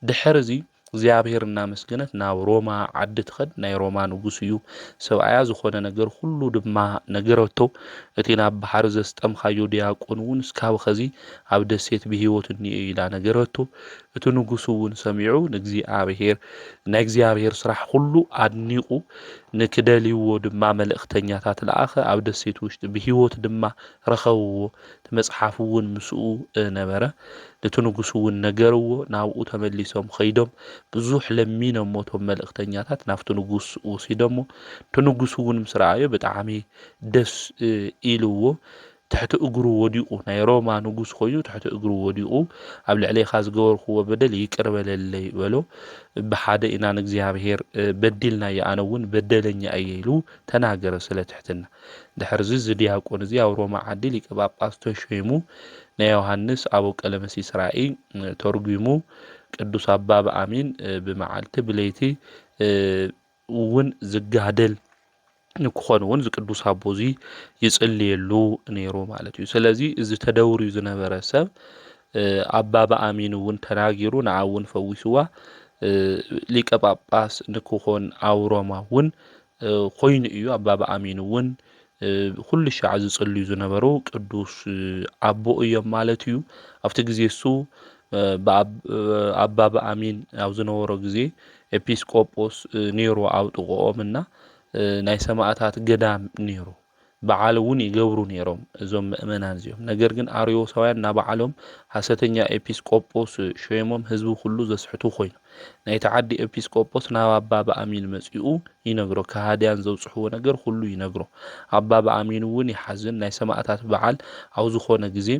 ድሕር እዚ እግዚኣብሔር እናመስገነት ናብ ሮማ ዓዲ ትኸድ። ናይ ሮማ ንጉስ እዩ ሰብኣያ። ዝኾነ ነገር ሁሉ ድማ ነገረቶ። እቲ ናብ ባሕሪ ዘስጠምካዮ ዲያቆን እውን እስካብ ኸዚ ኣብ ደሴት ብሂወት እኒኦ ኢላ ነገረቶ። እቲ ንጉስ እውን ሰሚዑ ንእግዚኣብሔር ናይ እግዚኣብሔር ስራሕ ሁሉ ኣድኒቑ ንክደልይዎ ድማ መልእኽተኛታት ለኣኸ። ኣብ ደሴት ውሽጢ ብሂወት ድማ ረኸብዎ። እቲ መጽሓፍ እውን ምስኡ ነበረ። እቲ ንጉስ እውን ነገርዎ። ናብኡ ተመሊሶም ኸይዶም ብዙሕ ለሚኖሞ እቶም መልእኽተኛታት ናብቲ ንጉስ ወሲዶሞ። እቲ ንጉስ እውን ምስ ረኣዮ ብጣዕሚ ደስ ኢልዎ። ትሕቲ እግሩ ወዲቑ። ናይ ሮማ ንጉስ ኮይኑ ትሕቲ እግሩ ወዲቑ ኣብ ልዕለይኻ ዝገበርክዎ በደል ይቅር በለለይ በሎ። ብሓደ ኢና ንእግዚኣብሔር በዲልና እየ፣ ኣነ እውን በደለኛ እየ ኢሉ ተናገረ ስለ ትሕትና። ድሕርዚ እዚ ዲያቆን እዚ ኣብ ሮማ ዓዲ ሊቀ ጳጳስ ተሾይሙ ናይ ዮሃንስ ኣቦ ቀለመሲስ ራእይ ተርጉሙ ቅዱስ ኣባ በኣሚን ብመዓልቲ ብለይቲ እውን ዝጋደል ንክኾን እውን ዝቅዱስ ኣቦ እዚ ይጽልየሉ ነይሩ ማለት እዩ። ስለዚ እዚ ተደውርዩ ዝነበረ ሰብ ኣባ በኣሚን እውን ተናጊሩ ንዓ እውን ፈዊስዋ ሊቀ ጳጳስ ንክኾን ኣብ ሮማ እውን ኮይኑ እዩ። ኣባ በኣሚን እውን ኩሉ ሻዕ ዝጽልዩ ዝነበሩ ቅዱስ ኣቦ እዮም ማለት እዩ። ኣብቲ ግዜ እሱ ኣባ በኣሚን ኣብ ዝነበሮ ግዜ ኤጲስቆጶስ ነይሩ ኣብ ጥቕኦምና ናይ ሰማዕታት ገዳም ነይሩ። በዓል እውን ይገብሩ ነይሮም እዞም ምእመናን እዚኦም። ነገር ግን ኣርዮሳውያን እናበዓሎም ሓሰተኛ ኤጲስቆጶስ ሾይሞም ህዝቢ ኩሉ ዘስሕቱ ኮይኑ ናይቲ ዓዲ ኤጲስቆጶስ ናብ ኣባ በኣሚን መጺኡ ይነግሮ። ከሃድያን ዘውጽሕዎ ነገር ሁሉ ይነግሮ። ኣባ በኣሚን እውን ይሓዝን። ናይ ሰማዕታት በዓል ኣብ ዝኾነ ግዜ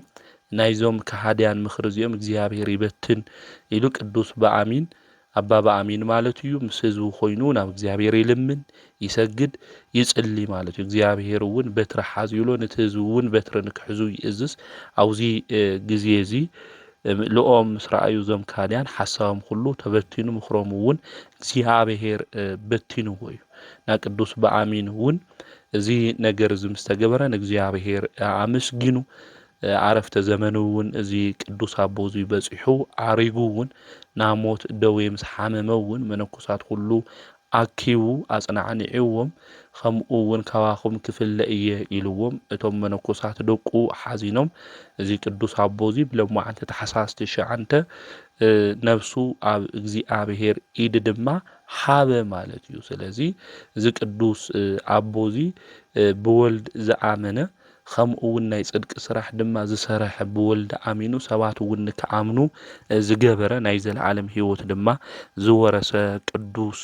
ናይዞም ከሃድያን ምኽሪ እዚኦም እግዚኣብሔር ይበትን ኢሉ ቅዱስ በኣሚን ኣባ በኣሚን ማለት እዩ ምስ ህዝቡ ኮይኑ ናብ እግዚኣብሔር ይልምን፣ ይሰግድ፣ ይጽሊ ማለት እዩ። እግዚኣብሔር እውን በትሪ ሓዝ ይብሎ ነቲ ህዝቢ እውን በትሪ ንክሕዙ ይእዝዝ። ኣብዚ ግዜ እዚ ልኦም ምስ ረኣዩ እዞም ከሃድያን ሓሳቦም ኩሉ ተበቲኑ ምኽሮም እውን እግዚኣብሔር በቲንዎ እዩ። ና ቅዱስ በኣሚን እውን እዚ ነገር እዚ ምስ ተገበረ ንእግዚኣብሔር ኣመስጊኑ ዓረፍተ ዘመኑ እውን እዚ ቅዱስ ኣቦ እዚ በፂሑ ዓሪጉ እውን ናብ ሞት ደዌ ምስ ሓመመ እውን መነኮሳት ኩሉ ኣኪቡ ኣጽናዕኒዕዎም። ከምኡ እውን ካባኹም ክፍለ እየ ኢልዎም። እቶም መነኮሳት ደቁ ሓዚኖም እዚ ቅዱስ ኣቦ እዚ ብለማዓንቲ ታሕሳስ 9 ነብሱ ኣብ እግዚኣብሔር ኢድ ድማ ሓበ ማለት እዩ። ስለዚ እዚ ቅዱስ ኣቦ እዚ ብወልድ ዝኣመነ ከምኡ እውን ናይ ጽድቂ ስራሕ ድማ ዝሰርሐ ብወልዲ ኣሚኑ ሰባት እውን ንክኣምኑ ዝገበረ ናይ ዘለዓለም ህይወት ድማ ዝወረሰ ቅዱስ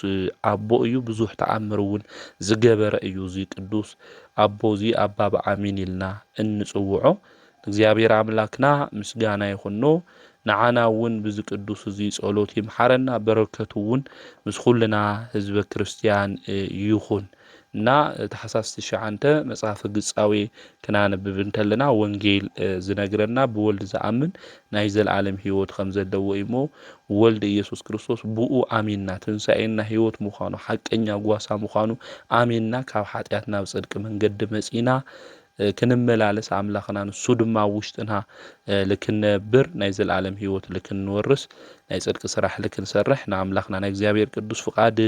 ኣቦ እዩ። ብዙሕ ተኣምር እውን ዝገበረ እዩ እዚ ቅዱስ ኣቦ እዚ ኣባ በኣሚን ኢልና እንጽውዖ። እግዚአብሔር አምላክና ምስጋና ይኹኖ። ንዓና እውን ብዚ ቅዱስ እዚ ጸሎት ይምሐረና። በረከቱ እውን ምስ ኩልና ህዝበ ክርስቲያን ይኹን። እና ታሕሳስ 9 መጽሓፈ ግጻዌ ክናነብብ እንተለና ወንጌል ዝነግረና ብወልድ ዝኣምን ናይ ዘለዓለም ህይወት ከም ዘለዎ እሞ ወልድ ኢየሱስ ክርስቶስ ብኡ ኣሚንና ትንሣኤና ህይወት ምዃኑ ሓቀኛ ጓሳ ምዃኑ ኣሚንና ካብ ኃጢአት ናብ ጽድቂ መንገዲ መጺና ክንመላለስ ኣምላኽና ንሱ ድማ ውሽጥና ልክነብር ናይ ዘለዓለም ህይወት ልክንወርስ ናይ ጽድቂ ስራሕ ልክንሰርሕ ንኣምላኽና ናይ እግዚአብሔር ቅዱስ ፍቃድ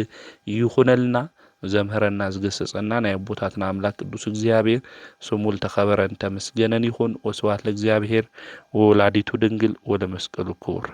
ይኹነልና ዘምህረና ዝገሰጸና ናይ አቦታትና አምላክ ቅዱስ እግዚአብሔር ስሙ ተኸበረን ተመስገነን ይሁን። ወስብሐት ለእግዚአብሔር ወወላዲቱ ድንግል ወለመስቀሉ ክቡር።